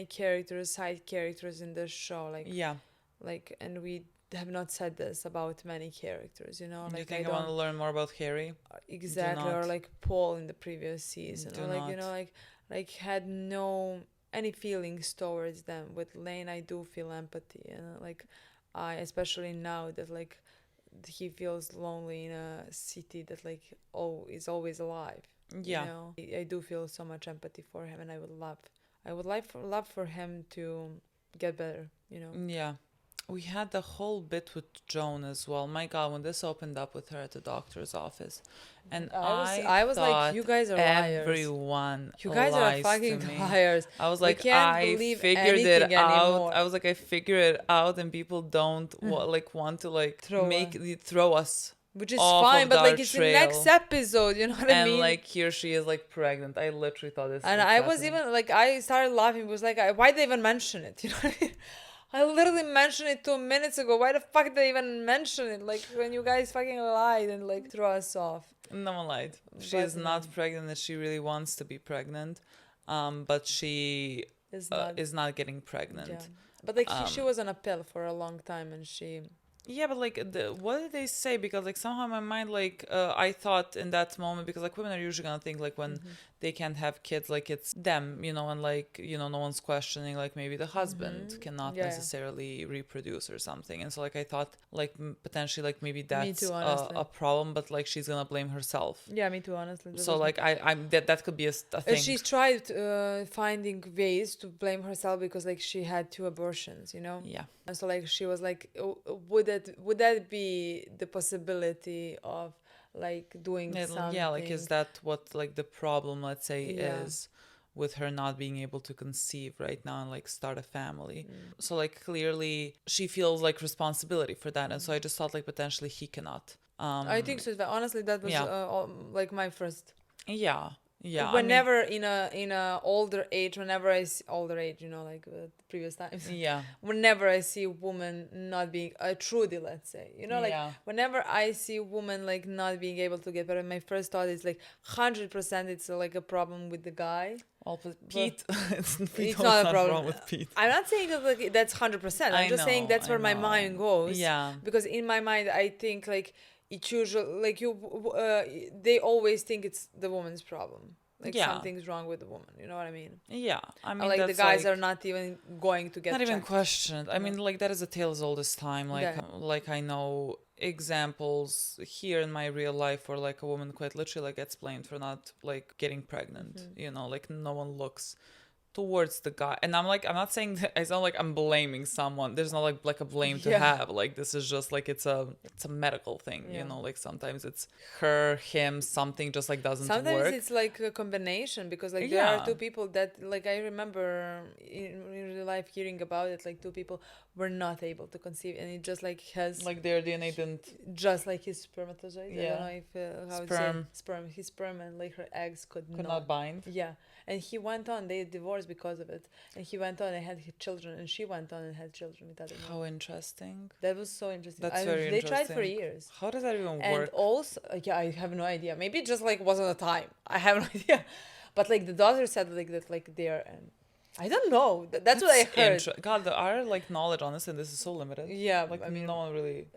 S1: characters, side characters in this show. Like,
S2: Yeah.
S1: like, and we have not said this about many characters, you know. Like,
S2: You think I want to learn more about Harry?
S1: exactly, or
S2: not.
S1: like Paul in the previous season,
S2: Do
S1: or like you
S2: not.
S1: know, like had no any feelings towards them. With Lane, I do feel empathy, and like I especially now that like he feels lonely in a city that like is always alive.
S2: Yeah.
S1: You know, I do feel so much empathy for him, and I would love for him to get better. You know.
S2: Yeah. We had the whole bit with Joan as well. My God, when this opened up with her at the doctor's office, and
S1: I was like,
S2: thought
S1: you guys are liars.
S2: everyone
S1: You guys are
S2: lies
S1: fucking
S2: to me.
S1: liars.
S2: I was
S1: We
S2: like,
S1: can't
S2: I
S1: believe
S2: figured it
S1: anything
S2: out.
S1: anymore.
S2: I was like, I figured it out, and people don't want to like throw us.
S1: Which is
S2: off
S1: fine,
S2: of
S1: but
S2: our
S1: like it's the
S2: trail.
S1: next episode, you know what I
S2: And
S1: mean?
S2: like here she is like pregnant. I literally thought this.
S1: And I was even like, I started laughing. It was like, why did they even mention it? You know what I mean? I literally mentioned it 2 minutes ago. Why the fuck did they even mention it? Like when you guys fucking lied and like throw us off.
S2: No one lied. She
S1: But
S2: is not pregnant, and she really wants to be pregnant. But she is not getting pregnant.
S1: Yeah. But like she was on a pill for a long time, and she.
S2: Yeah, but like, what did they say? Because like somehow in my mind, like I thought in that moment, because like women are usually gonna think like when they can't have kids, like it's them, you know, and like you know no one's questioning like maybe the husband cannot necessarily reproduce or something. And so like I thought like potentially like maybe that's
S1: too,
S2: a problem, but like she's gonna blame herself.
S1: Yeah, me too, honestly.
S2: So like I'm that could be a thing.
S1: She's tried finding ways to blame herself because like she had 2 abortions, you know.
S2: Yeah.
S1: And so like she was like, would that be the possibility of like doing something?
S2: Yeah, like is that what like the problem, let's say, is with her not being able to conceive right now and like start a family? So like clearly she feels like responsibility for that, and so I just thought like potentially he cannot.
S1: I think so. Honestly, that was like my first.
S2: Yeah. Yeah.
S1: Whenever in a older age, whenever I see older age, you know, like previous times.
S2: Yeah.
S1: Whenever I see a woman not being Trudy, let's say, you know, like whenever I see a woman like not being able to get better, my first thought is like 100% it's like a problem with the guy.
S2: Well, with Pete, it's
S1: not a problem
S2: with Pete.
S1: I'm not saying that like that's 100%. I'm just saying that's where my mind goes.
S2: Yeah.
S1: Because in my mind, I think like it's usually like they always think it's the woman's problem. Like something's wrong with the woman. You know what I mean?
S2: Yeah. I mean,
S1: like the guys are not even going to get
S2: not even
S1: checked.
S2: questioned. I mean, like that is a tale as old as time. Like I know examples here in my real life where like a woman quite literally like gets blamed for not like getting pregnant. You know, like no one looks towards the guy, and I'm not saying that I sound like I'm blaming someone. There's not like a blame to have. Like this is just like it's a medical thing. You know, like sometimes it's her, him, something just like doesn't work.
S1: Sometimes it's like a combination because like there are 2 people that like I remember in real life hearing about it, like 2 people were not able to conceive, and it just like has
S2: like their DNA didn't
S1: just like his spermatozoid. I don't know if how his sperm and like her eggs could
S2: not bind.
S1: Yeah. And he went on, they divorced because of it. And he went on and had children, and she went on and had children with other men.
S2: How interesting.
S1: That was so interesting.
S2: That's very interesting.
S1: They tried for years.
S2: How does that even work?
S1: And also, I have no idea. Maybe it just like wasn't a time. I have no idea. But like the daughter said like that like they're I don't know. That's what I heard.
S2: God, our like knowledge on this and this is so limited.
S1: Yeah,
S2: like I mean, no one really.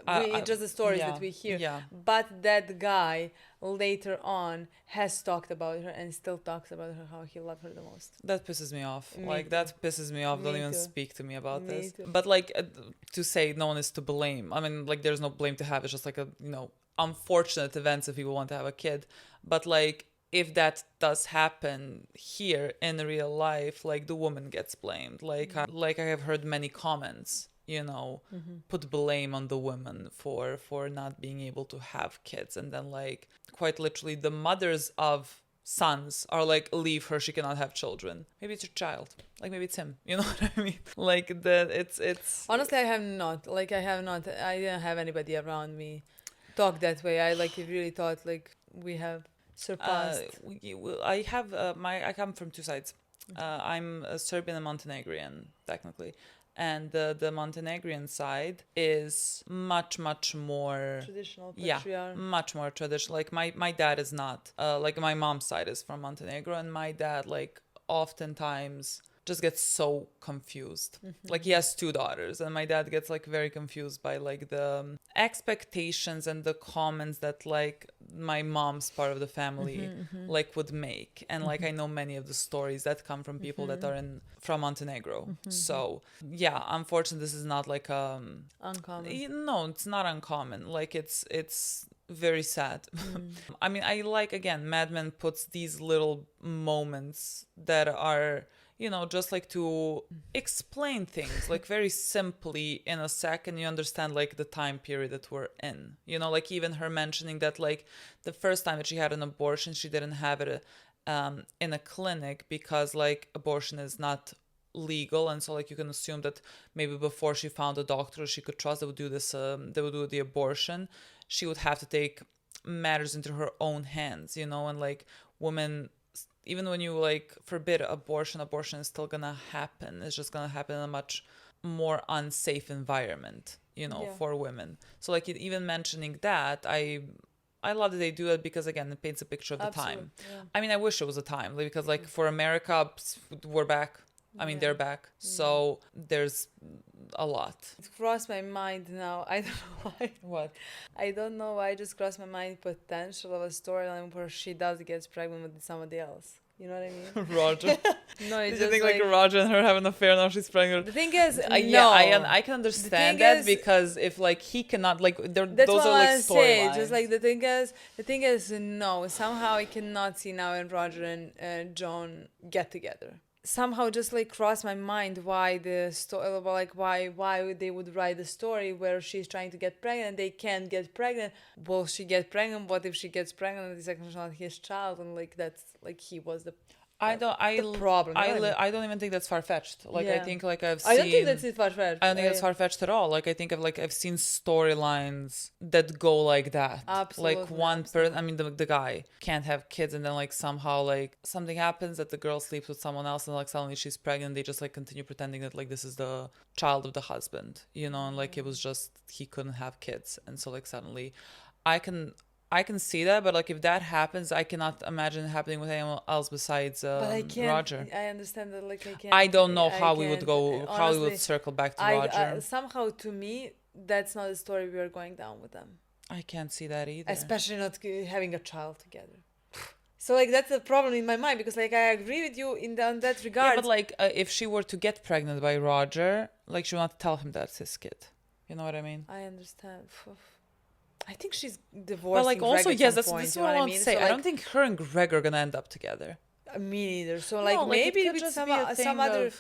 S1: Just the stories that we hear.
S2: Yeah.
S1: But that guy later on has talked about her and still talks about her, how he loved her the most.
S2: That pisses me off. That pisses me off. Don't even speak to me about this.
S1: Too.
S2: But like to say no one is to blame. I mean, like there's no blame to have. It's just like a unfortunate events if people want to have a kid. But like if that does happen here in real life, like the woman gets blamed. Like I have heard many comments, put blame on the women for not being able to have kids, and then like quite literally the mothers of sons are like, leave her, she cannot have children. Maybe it's your child, like maybe it's him, you know what I mean? Like that it's
S1: honestly, I didn't have anybody around me talk that way. I like really thought like we have surpassed.
S2: I have I come from two sides. I'm a Serbian and Montenegrin technically, and the Montenegrin side is much more
S1: Traditional,
S2: yeah, much more traditional. Like my dad is not like my mom's side is from Montenegro, and my dad like oftentimes just gets so confused. Like he has two daughters, and my dad gets like very confused by like the expectations and the comments that like my mom's part of the family like would make. And like I know many of the stories that come from people that are from Montenegro. So yeah, unfortunately this is not like
S1: Uncommon.
S2: no, it's not uncommon. Like it's very sad. I mean, I like, again, Mad Men puts these little moments that are, just like to explain things like very simply in a second. You understand like the time period that we're in, like even her mentioning that like the first time that she had an abortion, she didn't have it in a clinic because like abortion is not legal, and so like you can assume that maybe before she found a doctor she could trust that would do this they would do the abortion, she would have to take matters into her own hands, and like women, even when you like forbid abortion is still gonna happen. It's just gonna happen in a much more unsafe environment, for women. So like even mentioning that, I love that they do it because again it paints a picture of the time.
S1: Yeah.
S2: I mean, I wish it was a time because like for America, we're back. I mean, they're back. So there's a lot.
S1: It crossed my mind now. I don't know why.
S2: What?
S1: I don't know why it just crossed my mind potential of a storyline where she does get pregnant with somebody else. You know what I mean?
S2: Roger.
S1: No, it's
S2: Did you think like Roger and her have an affair, now she's pregnant?
S1: The thing is, no.
S2: Yeah, I can understand that because if like he cannot like those are like storylines.
S1: Just like the thing is no. Somehow I cannot see now when Roger and John get together. Somehow just like crossed my mind why the story, like why they would write the story where she's trying to get pregnant, they can't get pregnant. Will she get pregnant? What if she gets pregnant and it's actually not his child, and like that's like he was the problem.
S2: I don't even think that's far-fetched. Like I think like I've seen,
S1: I don't think that's far-fetched.
S2: I don't think that's far-fetched at all. Like I think I've seen storylines that go like that.
S1: Absolutely.
S2: Like one person, I mean the guy can't have kids, and then like somehow like something happens that the girl sleeps with someone else, and like suddenly she's pregnant. They just like continue pretending that like this is the child of the husband, and like it was just he couldn't have kids, and so like suddenly I can see that, but like if that happens, I cannot imagine it happening with anyone else besides Roger.
S1: I understand that, like I can't.
S2: I don't know how we would go, honestly, how we would circle back to Roger.
S1: Somehow, to me, that's not the story we are going down with them.
S2: I can't see that either.
S1: Especially not having a child together. So like that's the problem in my mind, because like I agree with you in that regard.
S2: Yeah, but like if she were to get pregnant by Roger, like she would not tell him that's his kid. You know what I mean?
S1: I understand. I think she's divorced.
S2: But like also, yes, that's what I want to say.
S1: So, like,
S2: I don't think her and Greg are gonna end up together.
S1: Me neither. So like maybe with some other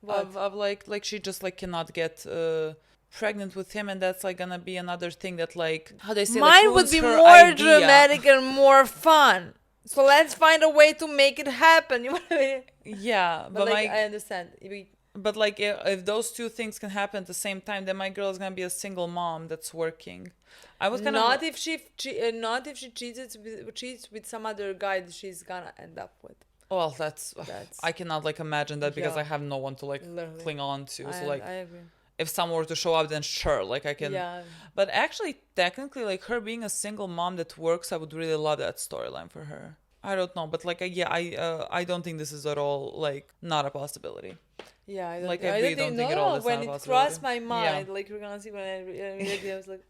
S2: of like she just like cannot get pregnant with him, and that's like gonna be another thing that like how they say
S1: mine
S2: like,
S1: would be
S2: more
S1: idea. Dramatic and more fun. So let's find a way to make it happen. You know what I mean?
S2: Yeah,
S1: but like, I understand.
S2: But like if those two things can happen at the same time, then my girl is gonna be a single mom that's working. I was gonna
S1: not if she cheats with some other guy that she's gonna end up with.
S2: Well, that's I cannot like imagine that because I have no one to like cling on to. So like
S1: I agree.
S2: If someone were to show up, then sure, like I can.
S1: Yeah.
S2: But actually, technically, like her being a single mom that works, I would really love that storyline for her. I don't know, but like I don't think this is at all like not a possibility.
S1: Yeah, I
S2: really don't think at all.
S1: When it crossed my mind, like we're gonna see when I was like,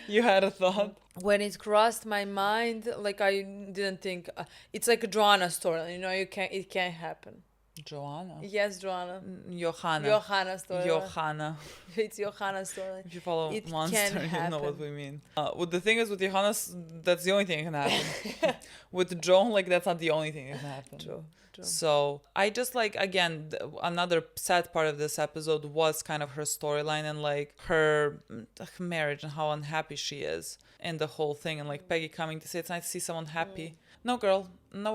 S2: you had a thought.
S1: When it crossed my mind, like I didn't think it's like a drawn story. It can't happen.
S2: Joanna.
S1: Yes, Joanna.
S2: Johanna.
S1: Johanna story.
S2: Johanna.
S1: It's Johanna's story.
S2: If you follow
S1: It
S2: Monster,
S1: can
S2: you know what
S1: happen.
S2: we mean. With the thing is, with Johanna, that's the only thing that can happen. With Joan, like, that's not the only thing that can happen.
S1: True.
S2: So I just like, again, another sad part of this episode was kind of her storyline and like her marriage and how unhappy she is and the whole thing, and like Peggy coming to say it's nice to see someone happy. No, girl, no,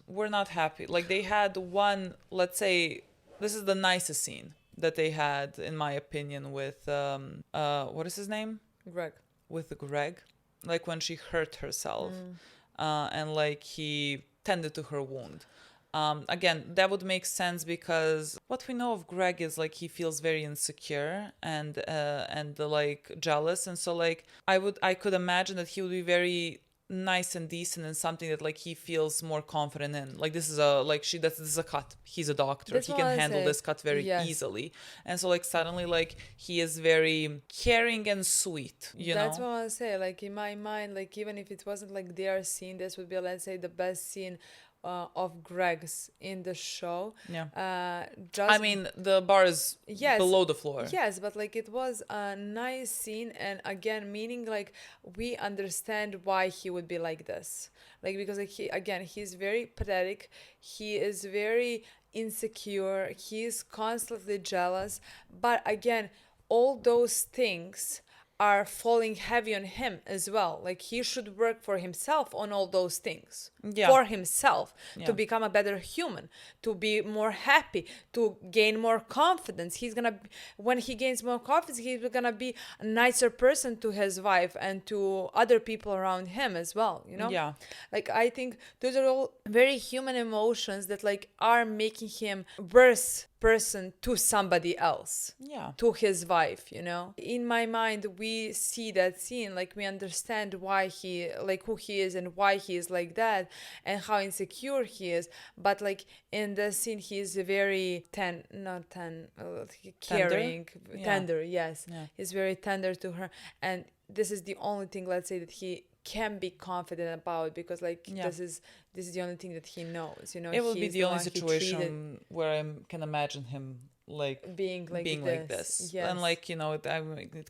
S2: we're not happy. Like, they had one, let's say, this is the nicest scene that they had, in my opinion, with what is his name?
S1: Greg.
S2: With Greg, like when she hurt herself, and like he tended to her wound. Again, that would make sense because what we know of Greg is like he feels very insecure and like jealous, and so like I could imagine that he would be very nice and decent and something that like he feels more confident in. Like, this is this is a cut. He's a doctor.
S1: That's
S2: he
S1: what
S2: can
S1: I
S2: handle
S1: say.
S2: this cut very
S1: Yes.
S2: easily, and so like suddenly like he is very caring and sweet.
S1: That's what I want to say. Like, in my mind, like, even if it wasn't like their scene, this would be, let's say, the best scene of Greg's in the show.
S2: Yeah.
S1: Just
S2: I mean, the bar is below the floor.
S1: Yes, but like it was a nice scene, and again, meaning like we understand why he would be like this. Like, because like he's very pathetic. He is very insecure. He's constantly jealous. But again, all those things are falling heavy on him as well. Like, he should work for himself on all those things.
S2: Yeah.
S1: For himself,
S2: Yeah.
S1: to become a better human, to be more happy, to gain more confidence. When he gains more confidence, he's gonna be a nicer person to his wife and to other people around him as well, you know?
S2: Yeah.
S1: Like, I think those are all very human emotions that like are making him worse person to somebody else.
S2: Yeah.
S1: To his wife, you know? In my mind, we see that scene, like we understand why he, like who he is and why he is like that and how insecure he is. But like in the scene, he is very caring, tender, yes.
S2: Yeah.
S1: He's very tender to her. And this is the only thing, let's say, that he can be confident about, because like this is the only thing that he knows, you know.
S2: It will be
S1: He's
S2: the only
S1: one he
S2: situation where I can imagine him like
S1: being like this. Yes.
S2: And like, you know, it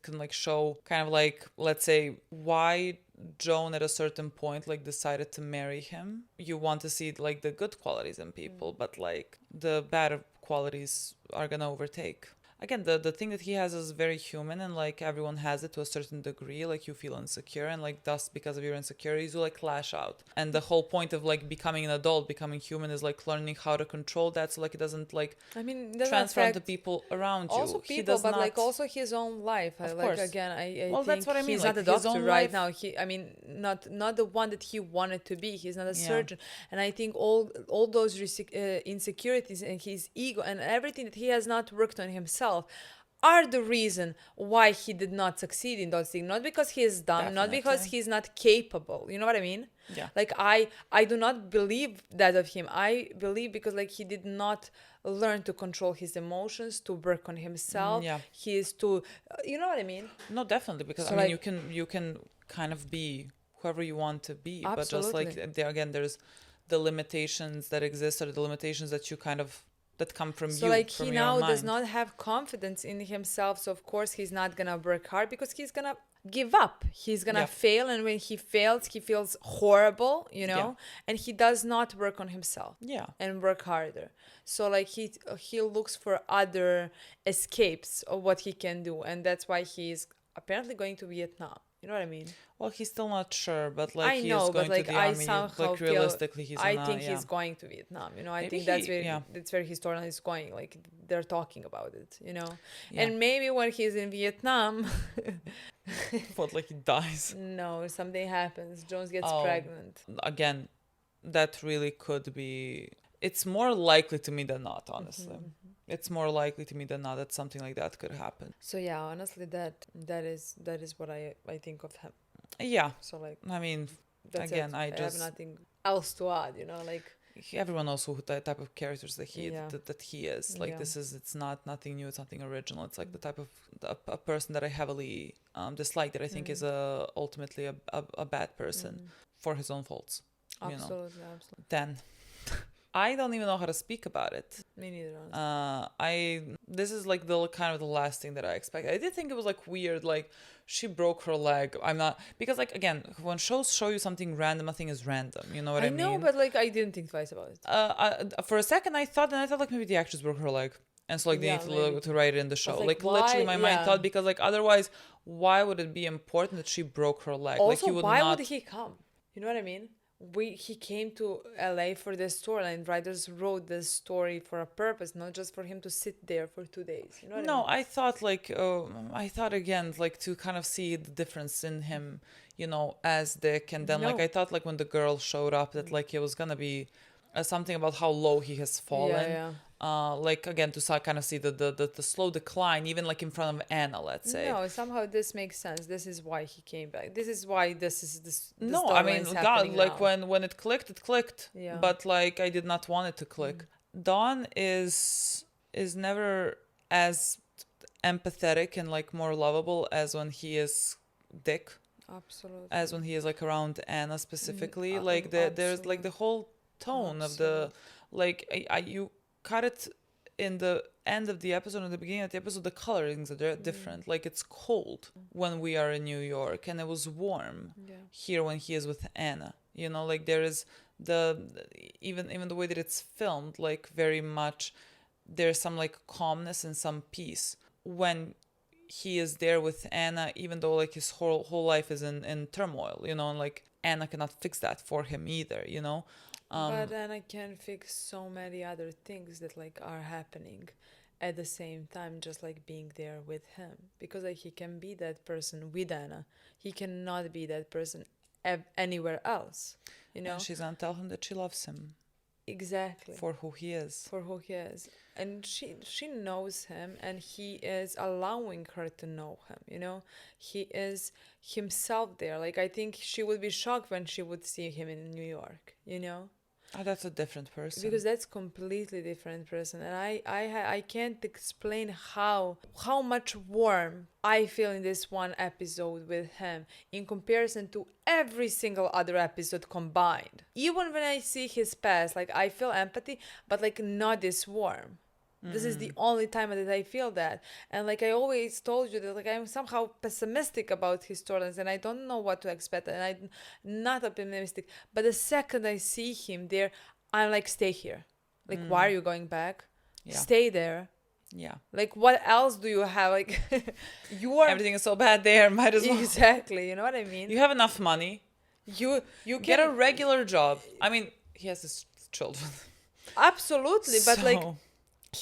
S2: can like show kind of like, let's say, why Joan at a certain point like decided to marry him. You want to see like the good qualities in people, but like the bad qualities are gonna overtake. Again, the thing that he has is very human, and like everyone has it to a certain degree. Like, you feel insecure, and like thus because of your insecurities you like lash out. And the whole point of like becoming an adult, becoming human, is like learning how to control that, so like it doesn't like transfer onto people around you.
S1: Also people, but like also his own life.
S2: Of
S1: like
S2: course.
S1: Again, I
S2: well,
S1: think
S2: that's what I mean.
S1: he's
S2: like,
S1: not a
S2: his
S1: doctor
S2: own
S1: right
S2: life...
S1: now. Not the one that he wanted to be. He's not a surgeon, and I think all those insecurities and his ego and everything that he has not worked on himself are the reason why he did not succeed in those things. Not because he is dumb, not because he's not capable. You know what I mean?
S2: Yeah.
S1: Like, I do not believe that of him. I believe because like he did not learn to control his emotions, to work on himself. He is to, you know what I mean?
S2: No, definitely, because
S1: So,
S2: I mean,
S1: like,
S2: you can kind of be whoever you want to be,
S1: Absolutely.
S2: but just like there's the limitations that exist, or the limitations that you kind of that come from you.
S1: So like
S2: from
S1: he
S2: your
S1: now
S2: mind.
S1: does not have confidence in himself, so of course he's not gonna work hard because he's gonna give up. He's gonna fail, and when he fails, he feels horrible, you know, and he does not work on himself. And work harder. So like he looks for other escapes of what he can do, and that's why he's apparently going to Vietnam. You know what I mean?
S2: Well, he's still not sure, but like
S1: I know,
S2: he is going
S1: but like
S2: to the
S1: I
S2: army.
S1: somehow
S2: Like, realistically, he's
S1: I think he's going to Vietnam. You know, I think that's where his storyline is going. Like, they're talking about it. You know, and maybe when he's in Vietnam,
S2: what, like he dies?
S1: No, something happens. Jones gets pregnant.
S2: Again, that really could be. It's more likely to me than not, honestly. It's more likely to me than not that something like that could happen.
S1: So yeah, honestly, that is what I think of him.
S2: Yeah.
S1: So like,
S2: I mean,
S1: that's
S2: again,
S1: it.
S2: I
S1: have
S2: just
S1: nothing else to add. You know, like
S2: everyone knows who the type of characters that he is. Like it's not nothing new. It's nothing original. It's like the type of a person that I heavily dislike. That I think is ultimately a bad person for his own faults.
S1: Absolutely,
S2: you know?
S1: absolutely.
S2: Then I don't even know how to speak about it.
S1: Me neither.
S2: This is like the kind of the last thing that I expected. I did think it was like weird, like she broke her leg. I'm not, because like again, when shows show you something random, nothing is random. You know what I mean?
S1: I know, but like I didn't think twice about it.
S2: For a second I thought like maybe the actress broke her leg. And so like they need to write it in the show. Like literally my mind thought, because like otherwise why would it be important that she broke her leg?
S1: Also,
S2: like you would
S1: why
S2: not...
S1: would he come? You know what I mean? He came to LA for this story, and writers wrote this story for a purpose, not just for him to sit there for 2 days. You know what I mean?
S2: I thought like I thought again like to kind of see the difference in him, you know, as Dick, and then like I thought like when the girl showed up that like it was gonna be something about how low he has fallen.
S1: Yeah.
S2: Like again to kind of see the slow decline, even like in front of Anna, let's say.
S1: No, somehow this makes sense. This is why he came back. This is why this
S2: no, I mean, God, like
S1: now.
S2: when it clicked, it clicked.
S1: Yeah.
S2: But like I did not want it to click. Dawn is never as empathetic and like more lovable as when he is Dick.
S1: Absolutely.
S2: As when he is like around Anna specifically. Like there's like the whole tone of the like you cut it in the end of the episode and the beginning of the episode. The colorings are different. Like it's cold when we are in New York, and it was warm here when he is with Anna. You know, like there is even the way that it's filmed, like very much there's some like calmness and some peace when he is there with Anna, even though like his whole life is in turmoil, you know, and like Anna cannot fix that for him either, you know.
S1: But then I can fix so many other things that like are happening at the same time, just like being there with him, because like he can be that person with Anna. He cannot be that person anywhere else, you know.
S2: And she's gonna tell him that she loves him.
S1: Exactly.
S2: For who he is.
S1: And she knows him, and he is allowing her to know him, you know. He is himself there. Like I think she would be shocked when she would see him in New York, you know.
S2: Oh, that's a different person.
S1: Because that's completely different person, and I can't explain how much warm I feel in this one episode with him in comparison to every single other episode combined. Even when I see his past, like I feel empathy, but like not this warm. This is the only time that I feel that. And like I always told you that like I'm somehow pessimistic about his storylines, and I don't know what to expect, and I'm not optimistic. But the second I see him there, I'm like, stay here. Like, why are you going back? Yeah. Stay there.
S2: Yeah.
S1: Like, what else do you have? Like, you are...
S2: Everything is so bad there, might as well.
S1: Exactly, you know what I mean?
S2: You have enough money.
S1: You
S2: get a regular job. I mean, he has his children.
S1: Absolutely, but like...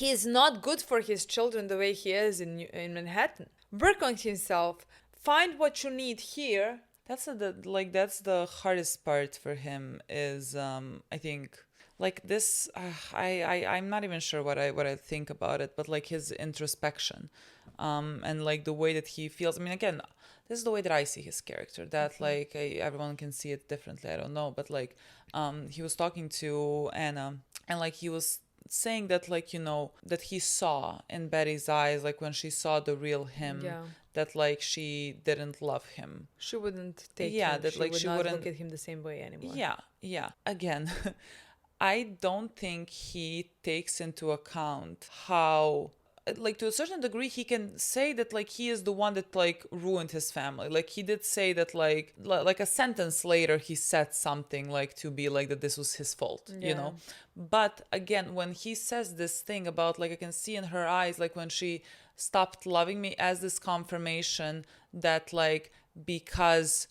S1: He is not good for his children the way he is in Manhattan. Work on himself. Find what you need here.
S2: That's the hardest part for him is I think like this. I'm not even sure what I think about it, but like his introspection, and like the way that he feels. I mean, again, this is the way that I see his character. That like everyone can see it differently. I don't know, but like he was talking to Anna, and like he was saying that like, you know, that he saw in Betty's eyes, like when she saw the real him, that like she didn't love him.
S1: She wouldn't take him.
S2: That like she wouldn't
S1: look at him the same way anymore.
S2: Yeah. Again, I don't think he takes into account how, like to a certain degree, he can say that like he is the one that like ruined his family. Like he did say that like a sentence later he said something like to be like that this was his fault, you know. But again, when he says this thing about like I can see in her eyes like when she stopped loving me as this confirmation that like because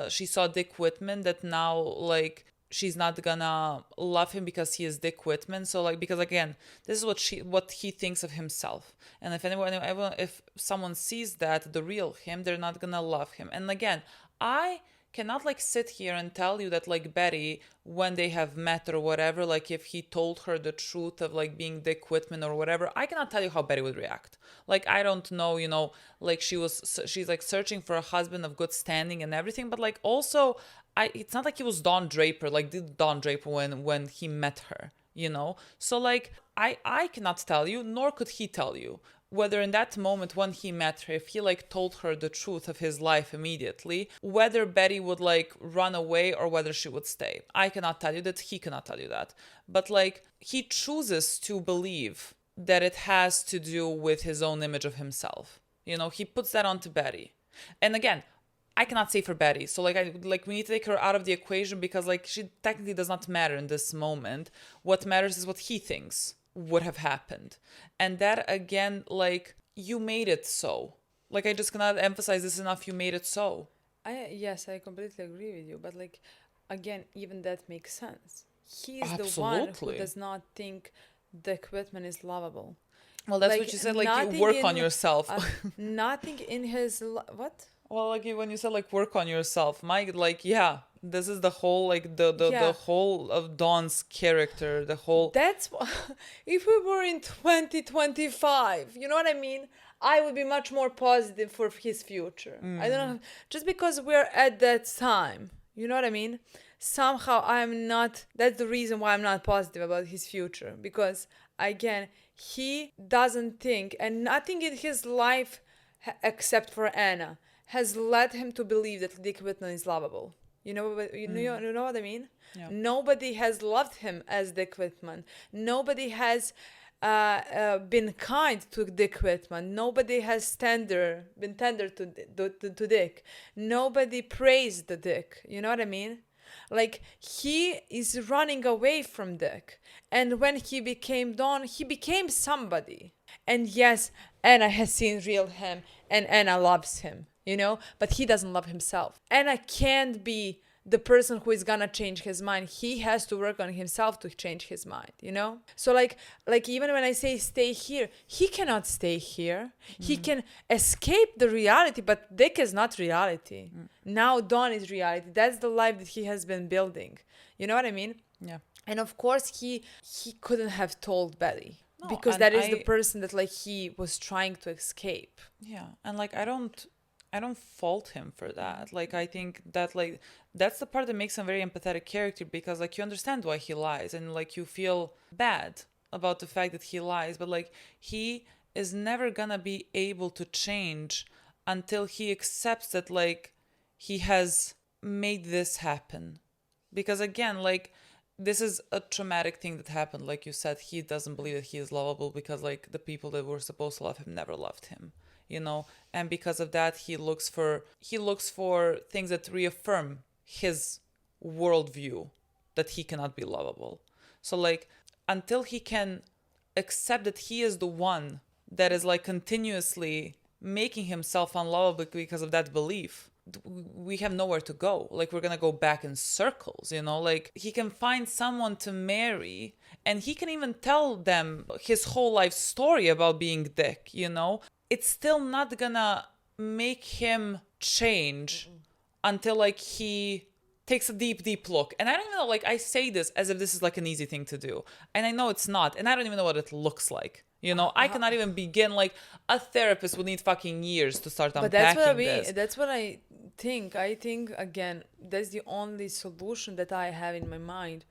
S2: she saw Dick Whitman that now like she's not gonna love him because he is Dick Whitman. So like, because again, this is what he thinks of himself. And if someone sees that, the real him, they're not gonna love him. And again, I cannot like sit here and tell you that like Betty, when they have met or whatever, like if he told her the truth of like being Dick Whitman or whatever, I cannot tell you how Betty would react. Like, I don't know, you know, like she's like searching for a husband of good standing and everything, but like also it's not like he was Don Draper, like did Don Draper when he met her, you know? So like I cannot tell you, nor could he tell you. whether in that moment when he met her, if he like told her the truth of his life immediately, whether Betty would like run away or whether she would stay. I cannot tell you that, he cannot tell you that. But like he chooses to believe that it has to do with his own image of himself. You know, he puts that onto Betty. And again, I cannot say for Betty. So like we need to take her out of the equation because like she technically does not matter in this moment. What matters is what he thinks would have happened. And that again, like you made it so. Like I just cannot emphasize this enough. You made it so.
S1: Yes, I completely agree with you. But like again, even that makes sense. He's
S2: Absolutely.
S1: the one who does not think Dick Whitman is lovable.
S2: Well, that's
S1: like,
S2: what you said. Like you work on yourself.
S1: Nothing in his what?
S2: Well, like when you said like work on yourself, Mike, like yeah, this is the whole like the whole of Dawn's character, the whole.
S1: That's if we were in 2025, you know what I mean? I would be much more positive for his future. I don't know, just because we're at that time, you know what I mean? Somehow I'm not. That's the reason why I'm not positive about his future, because again, he doesn't think, and nothing in his life except for Anna has led him to believe that Dick Whitman is lovable. You know what I mean?
S2: Yeah.
S1: Nobody has loved him as Dick Whitman. Nobody has been kind to Dick Whitman. Nobody has been tender to Dick. Nobody praised the Dick. You know what I mean? Like, he is running away from Dick. And when he became Dawn, he became somebody. And yes, Anna has seen real him, and Anna loves him. You know, but he doesn't love himself. Anna can't be the person who is gonna change his mind. He has to work on himself to change his mind, you know? So like even when I say stay here, he cannot stay here. He can escape the reality, but Dick is not reality. Now Dawn is reality. That's the life that he has been building. You know what I mean?
S2: Yeah.
S1: And of course he couldn't have told Betty.
S2: No,
S1: because that is the person that like he was trying to escape.
S2: Yeah. And like I don't fault him for that. Like I think that like that's the part that makes him a very empathetic character, because like you understand why he lies and like you feel bad about the fact that he lies, but like he is never gonna be able to change until he accepts that like he has made this happen. Because again, like this is a traumatic thing that happened. Like you said, he doesn't believe that he is lovable because like the people that were supposed to love him never loved him. You know, and because of that he looks for things that reaffirm his worldview that he cannot be lovable. So like until he can accept that he is the one that is like continuously making himself unlovable because of that belief, we have nowhere to go. Like we're gonna go back in circles, you know. Like he can find someone to marry and he can even tell them his whole life story about being Dick, you know. It's still not gonna make him change until like he takes a deep look. And I don't even know, like I say this as if this is like an easy thing to do, and I know it's not, and I don't even know what it looks like, you know. I cannot even begin. Like a therapist would need fucking years to start unpacking this.
S1: That's what I think. I think again, that's the only solution that I have in my mind.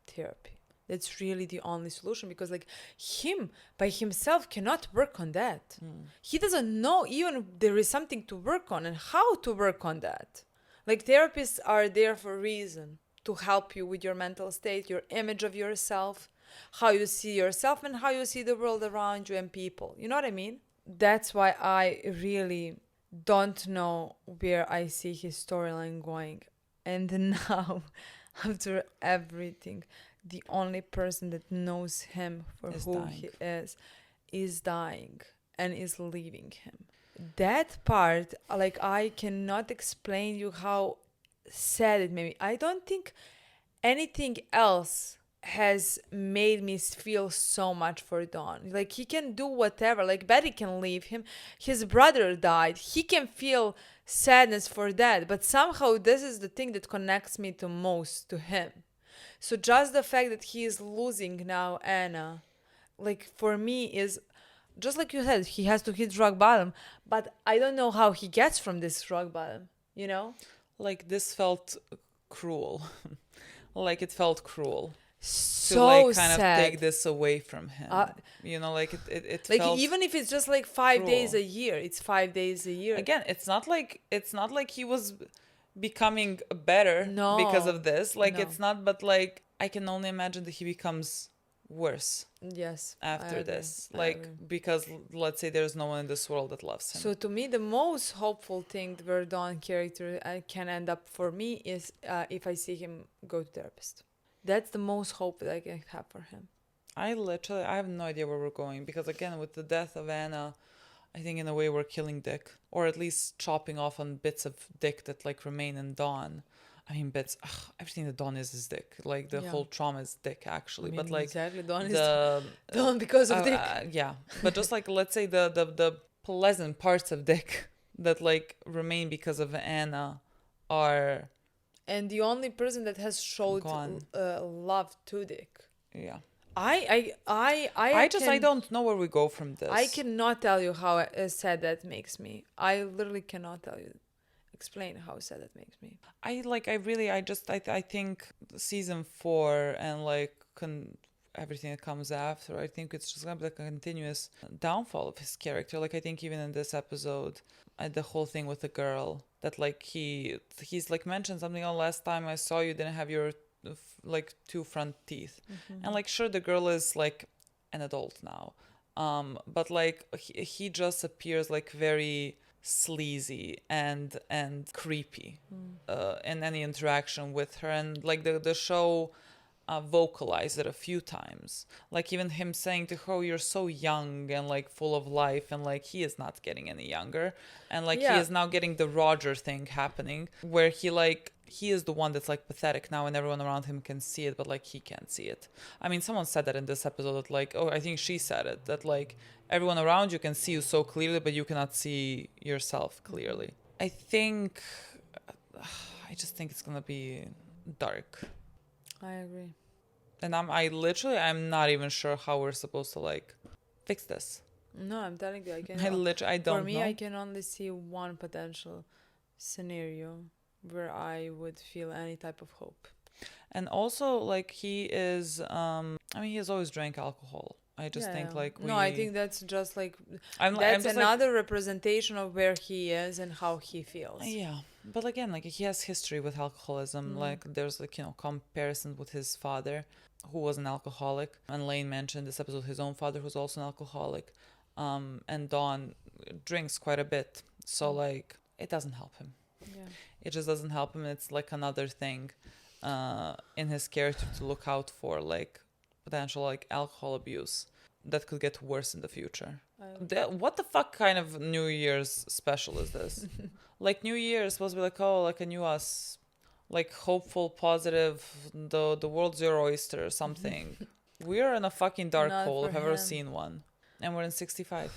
S1: Therapy. That's really the only solution, because like him by himself cannot work on that. He doesn't know even there is something to work on and how to work on that. Like therapists are there for a reason, to help you with your mental state, your image of yourself, how you see yourself and how you see the world around you and people. You know what I mean? That's why I really don't know where I see his storyline going. And now, after everything, the only person that knows him for who he is dying and is leaving him. That part, like I cannot explain you how sad it made me. I don't think anything else has made me feel so much for Dawn. Like he can do whatever. Like Betty can leave him. His brother died. He can feel sadness for that. But somehow this is the thing that connects me the most to him. So just the fact that he is losing now Anna, like for me is, just like you said, he has to hit rock bottom. But I don't know how he gets from this rock bottom, you know?
S2: Like this felt cruel. Like it felt cruel.
S1: So
S2: like kind
S1: sad.
S2: of take this away from him. You know, like it
S1: Like
S2: felt
S1: even if it's just like 5 days
S2: cruel.
S1: a year, it's 5 days a year.
S2: Again, it's not like he was becoming better because of this. Like
S1: no.
S2: it's not, but like I can only imagine that he becomes worse
S1: Yes.
S2: after this.
S1: I
S2: Like
S1: agree.
S2: because let's say there's no one in this world that loves him.
S1: So to me, the most hopeful thing where Dawn character can end up for me is if I see him go to therapist. That's the most hope that I can have for him.
S2: I have no idea where we're going because again, with the death of Anna, I think in a way we're killing Dick, or at least chopping off on bits of Dick that like remain in Dawn. I mean, bits. Everything that Dawn is Dick. Like the whole trauma is Dick, actually.
S1: I mean,
S2: but like
S1: exactly, Dawn is
S2: the
S1: Dawn because of Dick.
S2: Yeah, but just like let's say the pleasant parts of Dick that like remain because of Anna are.
S1: And the only person that has showed love to Dick.
S2: Yeah.
S1: I
S2: don't know where we go from this.
S1: I cannot tell you how sad that makes me. I literally cannot explain how sad that makes me.
S2: I think season 4 and like everything that comes after, I think it's just gonna be like a continuous downfall of his character. Like I think even in this episode, the whole thing with the girl that like he's like mentioned something, oh, last time I saw you didn't have your like 2 front teeth. And like sure, the girl is like an adult now, but like he just appears like very sleazy and creepy in any interaction with her. And like the show vocalized it a few times, like even him saying to her, you're so young and like full of life, and like he is not getting any younger, and like he is now getting the Roger thing happening where he is the one that's like pathetic now and everyone around him can see it, but like he can't see it. I mean, someone said that in this episode that like, I think she said it, that like everyone around you can see you so clearly but you cannot see yourself clearly. I just think it's gonna be dark.
S1: I agree.
S2: And I'm not even sure how we're supposed to like fix this.
S1: No, I'm telling you, I don't
S2: know.
S1: For me, I can only see one potential scenario where I would feel any type of hope.
S2: And also, like, he is, he has always drank alcohol. I just think, like,
S1: No, I think that's just, like,
S2: I'm
S1: another representation of where he is and how he feels.
S2: Yeah. But again, like, he has history with alcoholism. Like, there's, like, comparison with his father, who was an alcoholic. And Lane mentioned this episode, his own father, who's also an alcoholic. And Dawn drinks quite a bit. So, like, it doesn't help him.
S1: Yeah.
S2: It just doesn't help him. It's, like, another thing in his character to look out for, like, potential, like, alcohol abuse that could get worse in the future. What the fuck kind of New Year's special is this? Like, New Year is supposed to be like, oh, like a new us, like hopeful, positive, the world's your oyster or something. We're in a fucking dark hole. I've ever seen one. And we're in 65.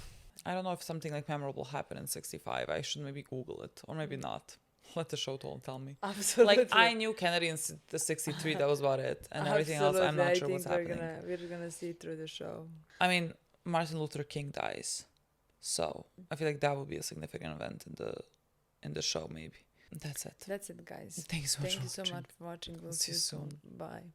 S2: I don't know if something like memorable happened in 65. I should maybe Google it, or maybe not. Let the show tell me.
S1: Absolutely.
S2: Like, I knew Kennedy in the 63, that was about it. And everything else, I'm not sure what's happening.
S1: We're gonna see through the show.
S2: I mean, Martin Luther King dies. So, I feel like that would be a significant event in the show, maybe. That's it.
S1: That's it, guys.
S2: Thank you so much for watching.
S1: We'll see you soon. Bye.